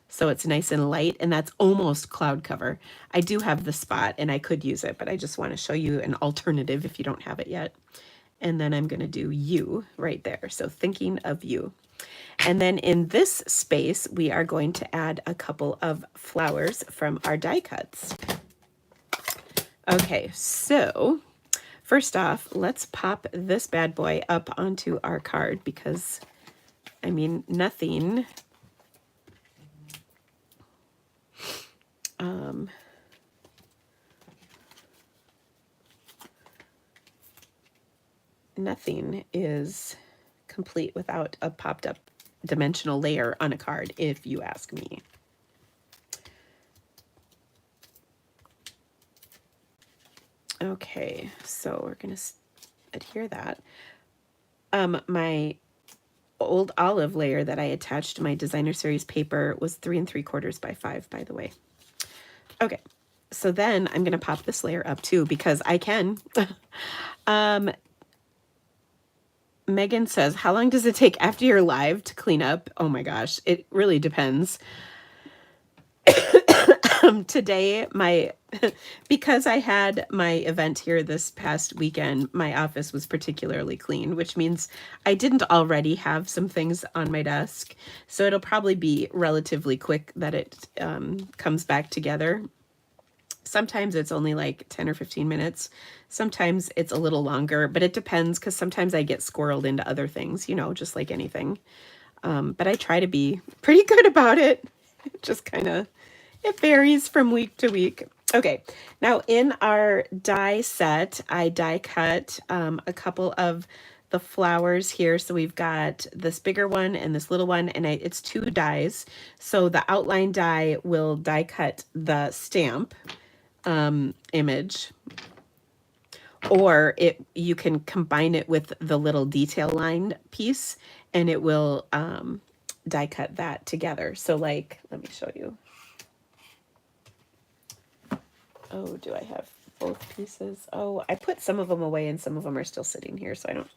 So it's nice and light, and that's almost cloud cover. I do have the spot and I could use it, but I just want to show you an alternative if you don't have it yet. And then I'm going to do you right there. So thinking of you. And then in this space, we are going to add a couple of flowers from our die cuts. Okay, so first off, let's pop this bad boy up onto our card because, I mean, nothing nothing is complete without a popped up dimensional layer on a card, if you ask me. Okay, so we're gonna adhere that. My old olive layer that I attached to my designer series paper was 3 3/4 by 5, by the way. Okay, so then I'm gonna pop this layer up too because I can. Megan says, how long does it take after you're live to clean up? Oh my gosh, it really depends. Today, because I had my event here this past weekend, my office was particularly clean, which means I didn't already have some things on my desk. So it'll probably be relatively quick that it comes back together. Sometimes it's only like 10 or 15 minutes. Sometimes it's a little longer, but it depends because sometimes I get squirreled into other things, you know, just like anything. But I try to be pretty good about it. It just kind of, it varies from week to week. Okay, now in our die set, I die cut a couple of the flowers here. So we've got this bigger one and this little one, and it's 2 dies. So the outline die will die cut the stamp image, or you can combine it with the little detail line piece and it will die cut that together. So like, let me show you. Oh, do I have both pieces? Oh, I put some of them away and some of them are still sitting here, so I don't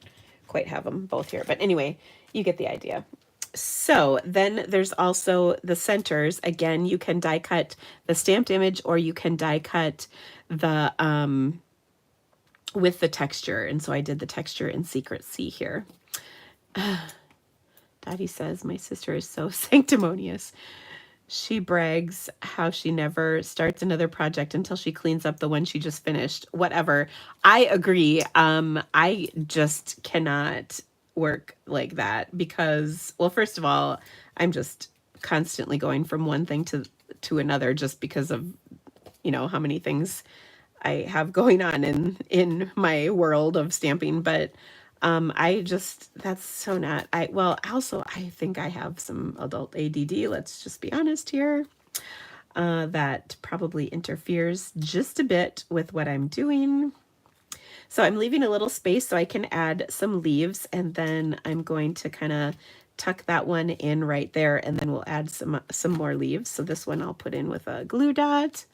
quite have them both here. But anyway, you get the idea. So then there's also the centers. Again, you can die cut the stamped image or you can die cut the with the texture. And so I did the texture in Secret C here. Daddy says, my sister is so sanctimonious. She brags how she never starts another project until she cleans up the one she just finished. Whatever. I agree. I just cannot work like that because, well, first of all, I'm just constantly going from one thing to another just because of, you know, how many things I have going on in my world of stamping. But I just, that's so not, well, also, I think I have some adult ADD, let's just be honest here, that probably interferes just a bit with what I'm doing. So I'm leaving a little space so I can add some leaves, and then I'm going to kind of tuck that one in right there, and then we'll add some more leaves. So this one I'll put in with a glue dot.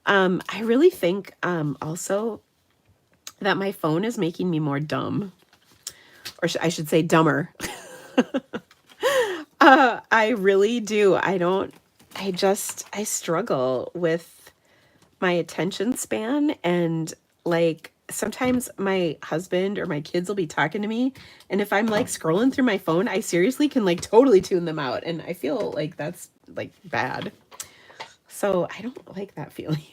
I really think also that my phone is making me more dumb, or I should say dumber. I really do. I struggle with my attention span, and like sometimes my husband or my kids will be talking to me, and if I'm like scrolling through my phone, I seriously can like totally tune them out, and I feel like that's like bad. So I don't like that feeling.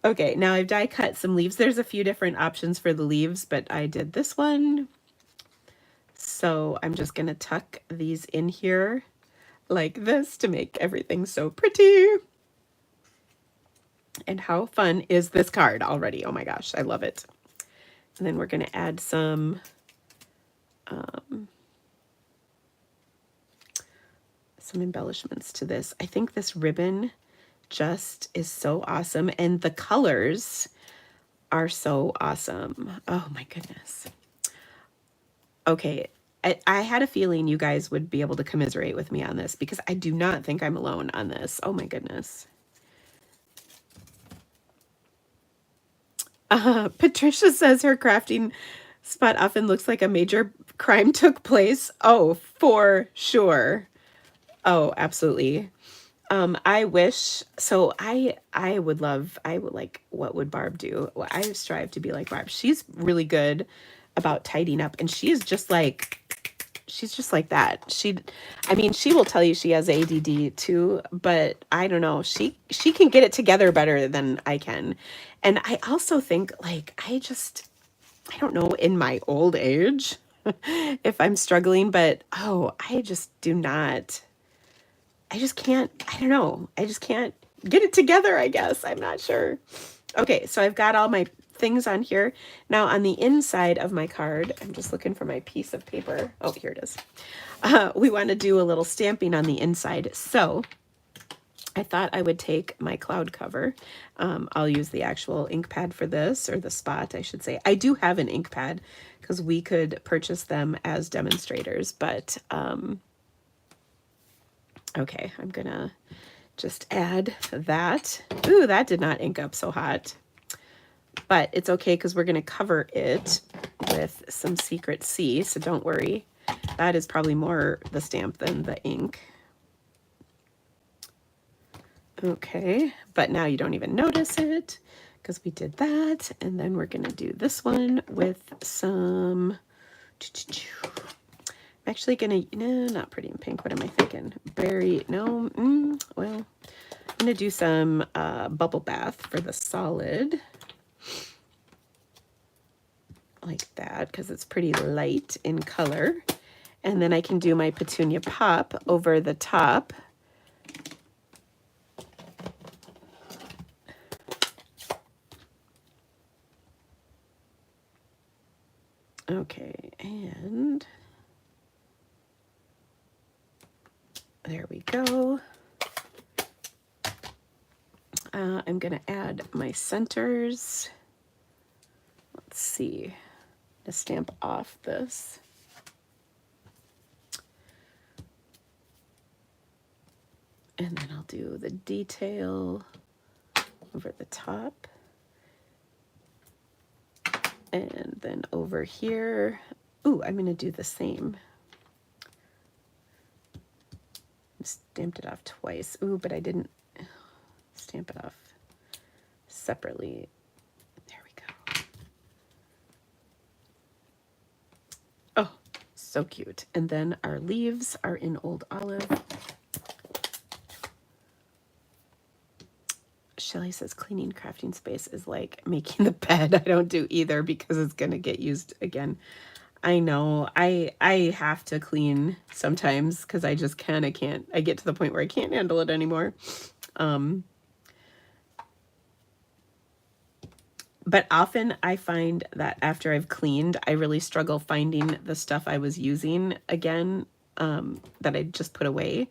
Okay, now I've die cut some leaves. There's a few different options for the leaves, but I did this one. So I'm just gonna tuck these in here like this to make everything so pretty. And how fun is this card already? Oh my gosh, I love it. And then we're gonna add some embellishments to this. I think this ribbon just is so awesome, and the colors are so awesome. Oh my goodness. Okay, I had a feeling you guys would be able to commiserate with me on this because I do not think I'm alone on this. Oh my goodness. Patricia says her crafting spot often looks like a major crime took place. Oh, for sure. Oh, absolutely. I wish, so I would like, what would Barb do? Well, I strive to be like Barb. She's really good about tidying up, and she's just like that. I mean, she will tell you she has ADD too, but I don't know. She can get it together better than I can. And I also think like, I don't know, in my old age, if I'm struggling, but oh, I just can't, I don't know. I just can't get it together, I guess. I'm not sure. Okay, so I've got all my things on here. Now on the inside of my card, I'm just looking for my piece of paper. Oh, here it is. We want to do a little stamping on the inside. So I thought I would take my cloud cover. I'll use the actual ink pad for this, or the spot, I should say. I do have an ink pad because we could purchase them as demonstrators, but okay, I'm gonna just add that. Ooh, that did not ink up so hot. But it's okay because we're gonna cover it with some Secret C, so don't worry. That is probably more the stamp than the ink. Okay, but now you don't even notice it because we did that. And then we're gonna do this one with some, I'm actually gonna, no, not Pretty in Pink. What am I thinking? Berry, no, well, I'm gonna do some bubble bath for the solid. Like that, because it's pretty light in color. And then I can do my Petunia Pop over the top. Okay, and there we go. I'm gonna add my centers. Let's see, to stamp off this. And then I'll do the detail over the top. And then over here, ooh, I'm gonna do the same. Stamped it off twice. Ooh, but I didn't stamp it off separately. There we go. Oh, so cute. And then our leaves are in Old Olive. Shelly says cleaning crafting space is like making the bed. I don't do either because it's gonna get used again. I know. I have to clean sometimes because I just can't. I get to the point where I can't handle it anymore. But often I find that after I've cleaned, I really struggle finding the stuff I was using again, that I just put away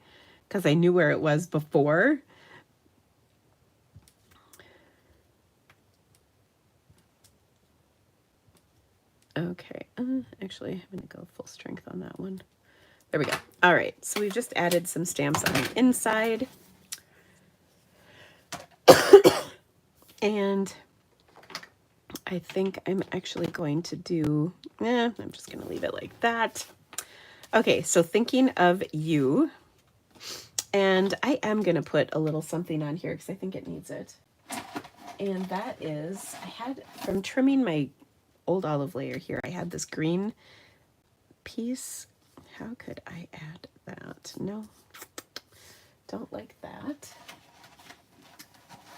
because I knew where it was before. Okay, actually, I'm going to go full strength on that one. There we go. All right, so we've just added some stamps on the inside. And I think I'm actually going to do, I'm just going to leave it like that. Okay, so thinking of you, and I am going to put a little something on here because I think it needs it. And that is, I had, from trimming my Old Olive layer here, I had this green piece. How could I add that? No, don't like that.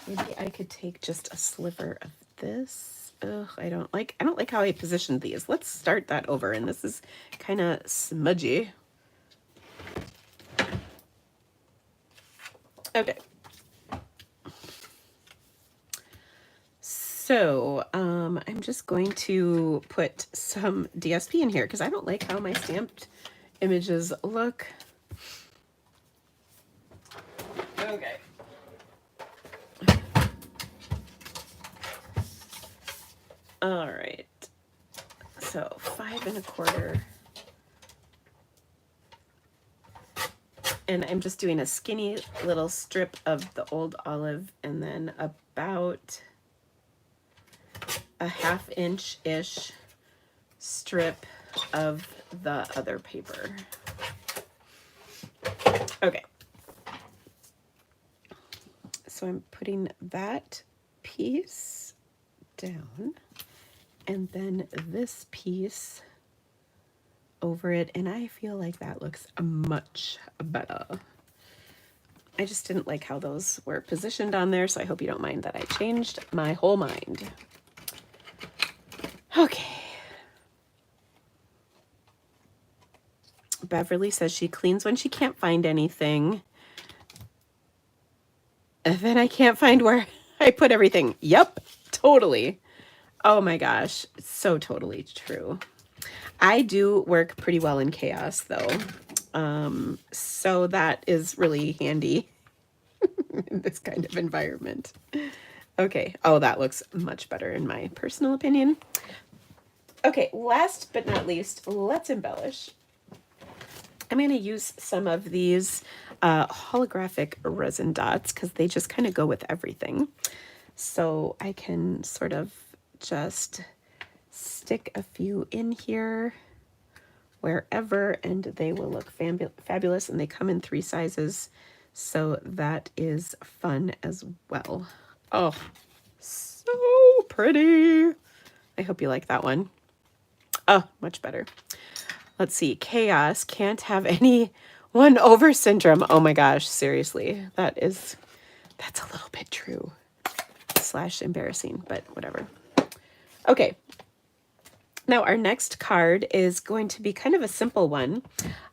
Maybe I could take just a sliver of this. Ugh, I don't like how I positioned these. Let's start that over. And this is kind of smudgy. Okay. So I'm just going to put some DSP in here because I don't like how my stamped images look. Okay. All right. So 5 1/4. And I'm just doing a skinny little strip of the old olive and then about a 1/2 inch-ish strip of the other paper. Okay. So I'm putting that piece down and then this piece over it, and I feel like that looks much better. I just didn't like how those were positioned on there, so I hope you don't mind that I changed my whole mind. Okay. Beverly says she cleans when she can't find anything. And then I can't find where I put everything. Yep, totally. Oh my gosh, so totally true. I do work pretty well in chaos though. So that is really handy in this kind of environment. Okay, oh, that looks much better in my personal opinion. Okay, last but not least, let's embellish. I'm going to use some of these holographic resin dots because they just kind of go with everything. So I can sort of just stick a few in here wherever and they will look fabulous, and they come in 3 sizes. So that is fun as well. Oh, so pretty. I hope you like that one. Oh, much better. Let's see. Chaos can't have any one over syndrome. Oh my gosh, seriously. That's a little bit true. / embarrassing, but whatever. Okay. Now our next card is going to be kind of a simple one.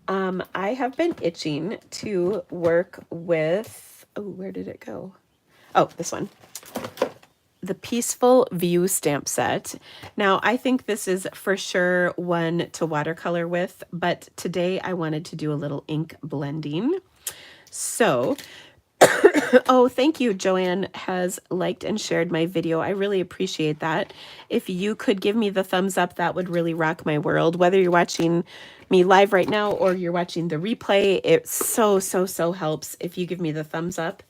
I have been itching to work with, oh, where did it go? Oh, this one. The Peaceful View stamp set. Now, I think this is for sure one to watercolor with, but today I wanted to do a little ink blending. So, oh, thank you. Joanne has liked and shared my video. I really appreciate that. If you could give me the thumbs up, that would really rock my world. Whether you're watching me live right now or you're watching the replay, it so helps if you give me the thumbs up.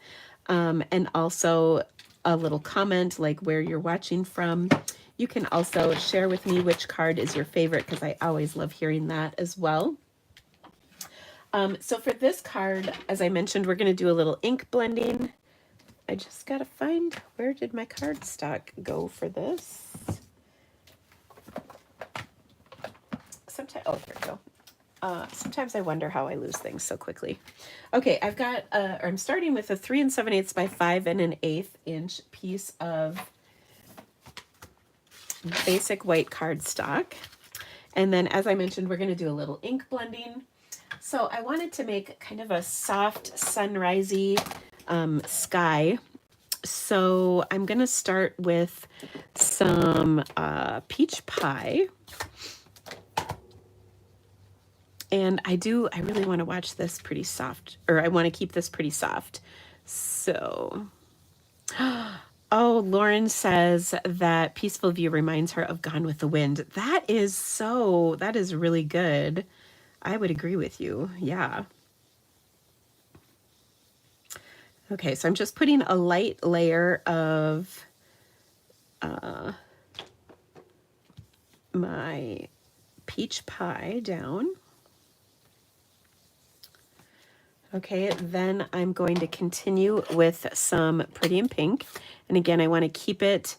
And also a little comment like where you're watching from. You can also share with me which card is your favorite because I always love hearing that as well. So for this card, as I mentioned, we're going to do a little ink blending. I just got to find, where did my cardstock go for this? Sometimes, oh, there we go. Sometimes I wonder how I lose things so quickly. Okay, I've got, I'm starting with a 3 7/8 by 5 1/8 inch piece of basic white cardstock. And then, as I mentioned, we're going to do a little ink blending. So I wanted to make kind of a soft sunrisey sky. So I'm going to start with some peach pie. And I really want to watch this pretty soft, or I want to keep this pretty soft. So, oh, Lauren says that Peaceful View reminds her of Gone with the Wind. That is really good. I would agree with you. Yeah. Okay, so I'm just putting a light layer of my peach pie down. Okay, then I'm going to continue with some Pretty in Pink. And again, I want to keep it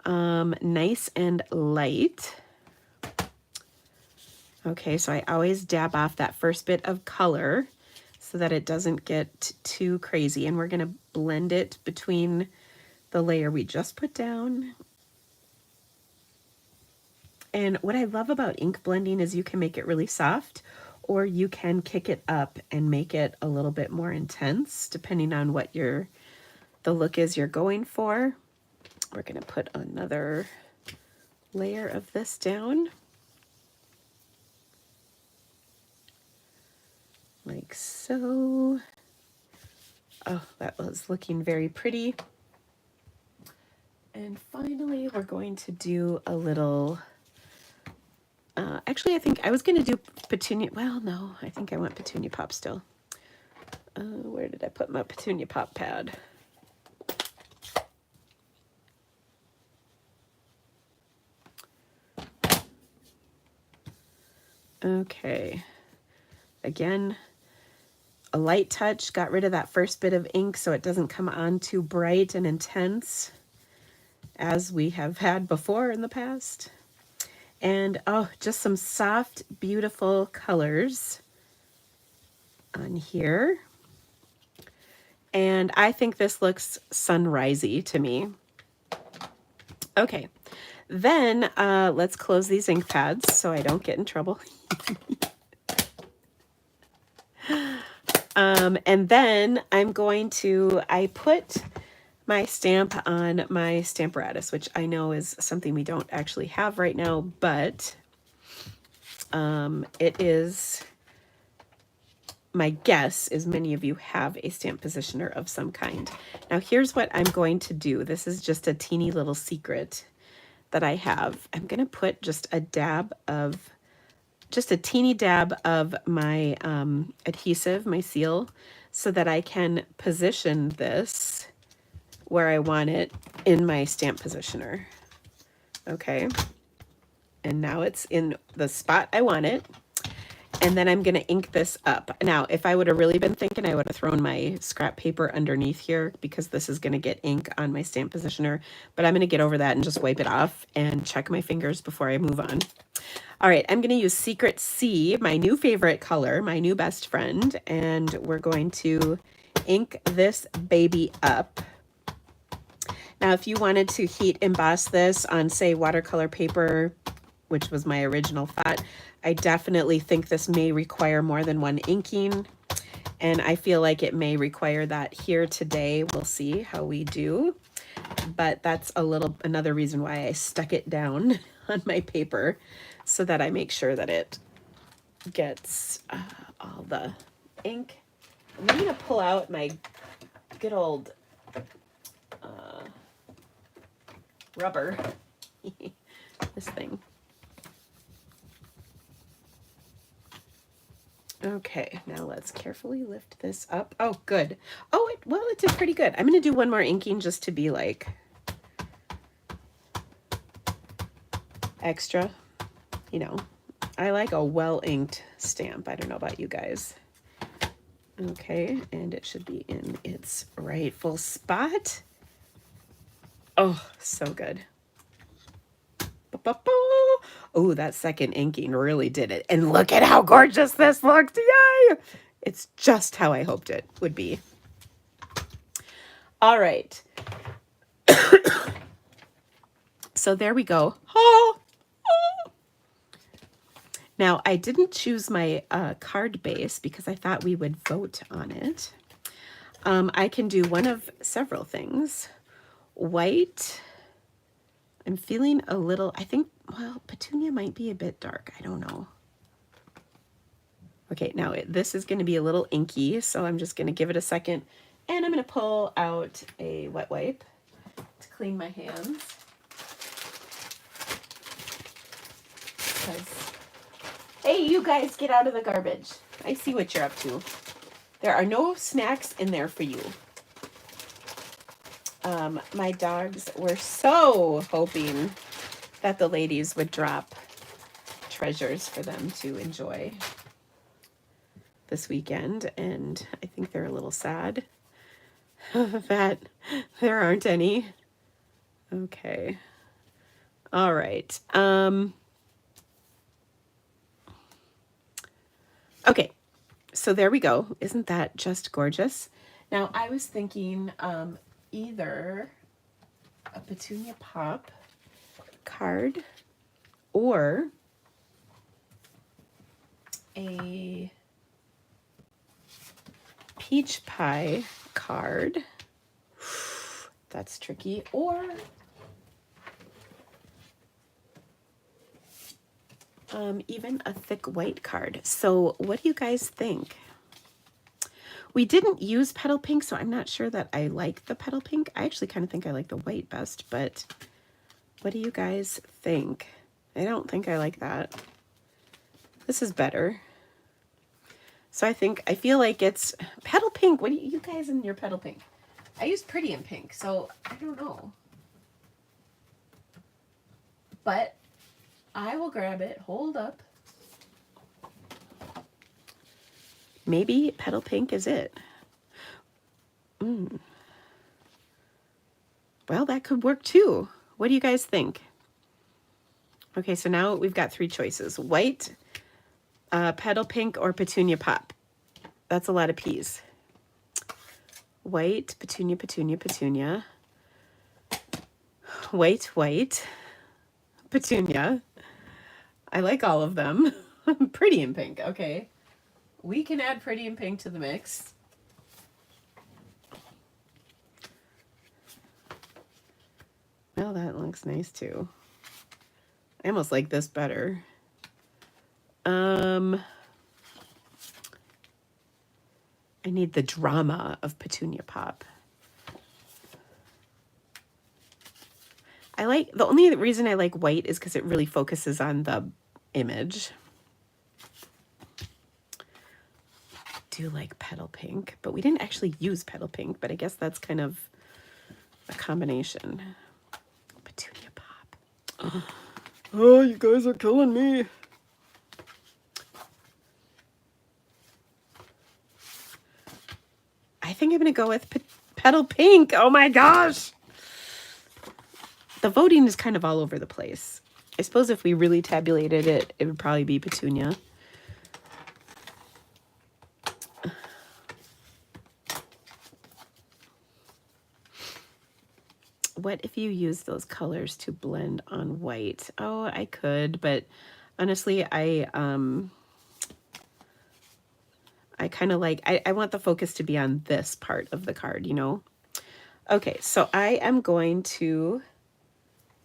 nice and light. Okay, so I always dab off that first bit of color so that it doesn't get too crazy. And we're going to blend it between the layer we just put down. And what I love about ink blending is you can make it really soft, or you can kick it up and make it a little bit more intense, depending on what the look is you're going for. We're going to put another layer of this down. Like so. Oh, that was looking very pretty. And finally, we're going to do a little, actually, I think I was going to do Petunia. Well, no, I think I want Petunia Pop still. Where did I put my Petunia Pop pad? Okay. Again, a light touch, got rid of that first bit of ink so it doesn't come on too bright and intense as we have had before in the past. And oh, just some soft, beautiful colors on here. And I think this looks sunrisey to me. Okay, then let's close these ink pads so I don't get in trouble. And then I'm going to, I put my stamp on my Stamparatus, which I know is something we don't actually have right now, but it is, my guess is many of you have a stamp positioner of some kind. Now here's what I'm going to do. This is just a teeny little secret that I have. I'm going to put just a teeny dab of my adhesive, my seal, so that I can position this where I want it in my stamp positioner. Okay. And now it's in the spot I want it. And then I'm going to ink this up. Now, if I would have really been thinking, I would have thrown my scrap paper underneath here because this is going to get ink on my stamp positioner. But I'm going to get over that and just wipe it off and check my fingers before I move on. All right, I'm going to use Secret C, my new favorite color, my new best friend, and we're going to ink this baby up. Now, if you wanted to heat emboss this on, say, watercolor paper, which was my original thought, I definitely think this may require more than one inking, and I feel like it may require that here today. We'll see how we do, but that's another reason why I stuck it down on my paper so that I make sure that it gets all the ink. I'm going to pull out my good old rubber, this thing. Okay, now let's carefully lift this up. Oh, good. Oh, well, it did pretty good. I'm going to do one more inking just to be like extra. You know, I like a well-inked stamp. I don't know about you guys. Okay, and it should be in its rightful spot. Oh, so good. Oh, that second inking really did it. And look at how gorgeous this looked. Yay! It's just how I hoped it would be. All right. So there we go. Oh, oh. Now, I didn't choose my card base because I thought we would vote on it. I can do one of several things. White. I'm feeling a little, I think, well, Petunia might be a bit dark. I don't know. Okay, now this is going to be a little inky, so I'm just going to give it a second. And I'm going to pull out a wet wipe to clean my hands. Because, hey, you guys, get out of the garbage. I see what you're up to. There are no snacks in there for you. My dogs were so hoping that the ladies would drop treasures for them to enjoy this weekend, and I think they're a little sad that there aren't any. Okay. All right. Okay. So there we go. Isn't that just gorgeous? Now, I was thinking either a Petunia Pop card or a Peach Pie card. That's tricky. Or even a thick white card. So what do you guys think? We didn't use petal pink, so I'm not sure that I like the petal pink. I actually kind of think I like the white best, but what do you guys think? I don't think I like that. This is better. So I feel like it's petal pink. What do you guys in your petal pink? I use pretty in pink, so I don't know. But I will grab it. Hold up. Maybe petal pink is it. Well, that could work too. What do you guys think? Okay, so now we've got 3 choices. White, petal pink, or petunia pop. That's a lot of P's. White, petunia, petunia, petunia. White, white, petunia. I like all of them. Pretty in pink, okay. We can add pretty in pink to the mix. Well, that looks nice too. I almost like this better. I need the drama of Petunia Pop. The only reason I like white is because it really focuses on the image. I do like petal pink, but we didn't actually use petal pink, but I guess that's kind of a combination. Petunia Pop. Oh, you guys are killing me. I think I'm going to go with petal pink. Oh my gosh. The voting is kind of all over the place. I suppose if we really tabulated it, it would probably be petunia. What if you use those colors to blend on white? Oh, I could, but honestly, I kind of like, I want the focus to be on this part of the card, you know? Okay, so I am going to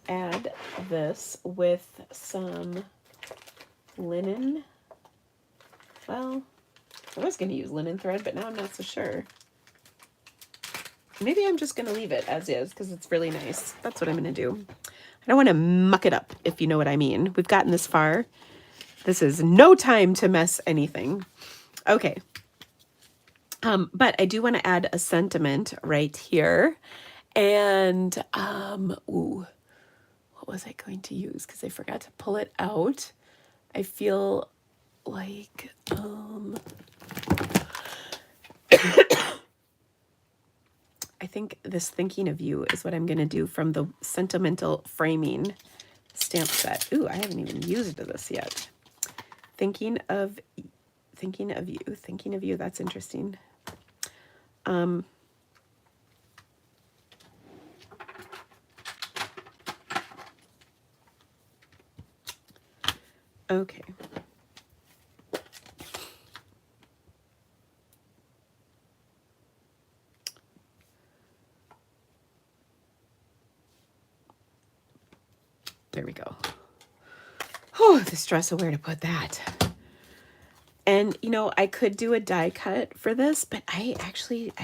add this with some linen. Well, I was going to use linen thread, but now I'm not so sure. Maybe I'm just going to leave it as is because it's really nice. That's what I'm going to do. I don't want to muck it up, if you know what I mean. We've gotten this far. This is no time to mess anything. Okay. But I do want to add a sentiment right here. And, ooh, what was I going to use? Because I forgot to pull it out. I feel like, I think this Thinking of You is what I'm going to do from the Sentimental Framing stamp set. Ooh, I haven't even used this yet. Thinking of you. That's interesting. Okay. There we go. Oh, the stress of where to put that. And, you know, I could do a die cut for this, but I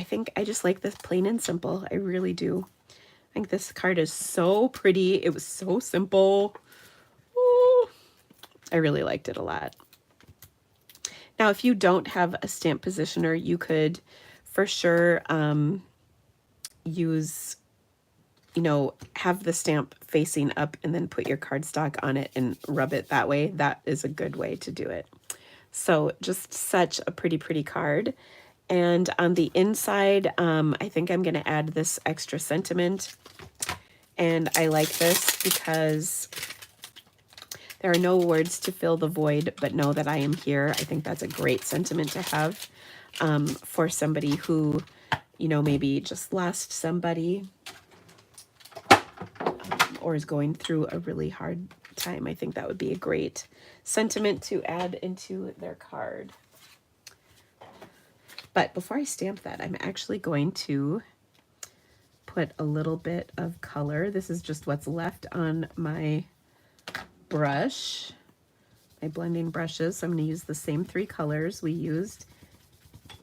think I just like this plain and simple. I really do. I think this card is so pretty. It was so simple. Ooh, I really liked it a lot. Now, if you don't have a stamp positioner, you could for sure use, you know, have the stamp facing up and then put your cardstock on it and rub it that way. That is a good way to do it. So just such a pretty, pretty card. And on the inside, I think I'm going to add this extra sentiment. And I like this because there are no words to fill the void, but know that I am here. I think that's a great sentiment to have for somebody who, you know, maybe just lost somebody. or is going through a really hard time. I think that would be a great sentiment to add into their card. But before I stamp that, I'm actually going to put a little bit of color. This is just what's left on my brush, my blending brushes. So I'm going to use the same 3 colors we used.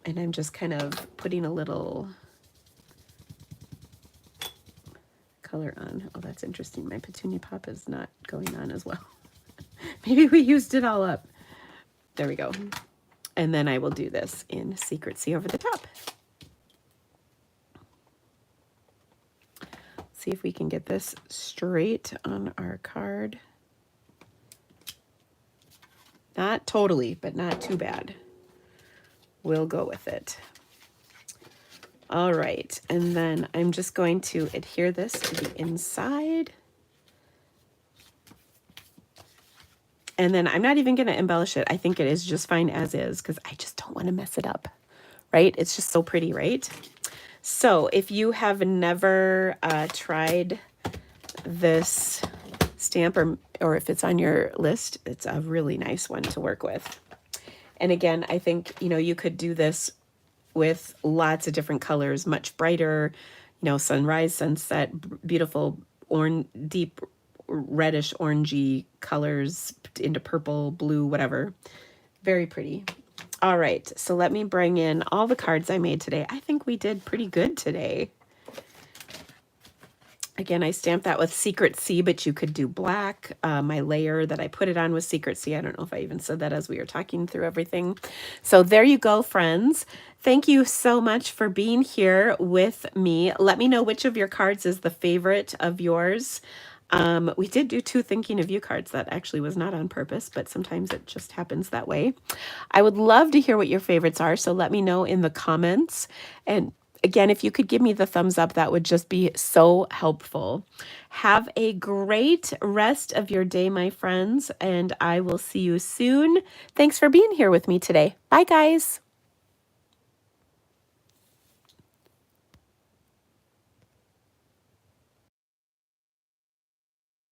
And I'm just kind of putting a little color on. Oh, that's interesting. My Petunia Pop is not going on as well. Maybe we used it all up. There we go. And then I will do this in Secrecy over the top. See if we can get this straight on our card. Not totally, but not too bad. We'll go with it. All right, and then I'm just going to adhere this to the inside. And then I'm not even going to embellish it. I think it is just fine as is because I just don't want to mess it up, right? It's just so pretty, right? So if you have never tried this stamp, or if it's on your list, it's a really nice one to work with. And again, I think, you know, you could do this with lots of different colors, much brighter, you know, sunrise, sunset, beautiful orange, deep reddish orangey colors into purple, blue, whatever. Very pretty. All right, so let me bring in all the cards I made today. I think we did pretty good today. Again, I stamped that with Secrecy, but you could do black. My layer that I put it on was Secrecy. I don't know if I even said that as we were talking through everything. So there you go, friends. Thank you so much for being here with me. Let me know which of your cards is the favorite of yours. We did do 2 thinking of you cards. That actually was not on purpose, but sometimes it just happens that way. I would love to hear what your favorites are, so let me know in the comments. And again, if you could give me the thumbs up, that would just be so helpful. Have a great rest of your day, my friends, and I will see you soon. Thanks for being here with me today. Bye, guys.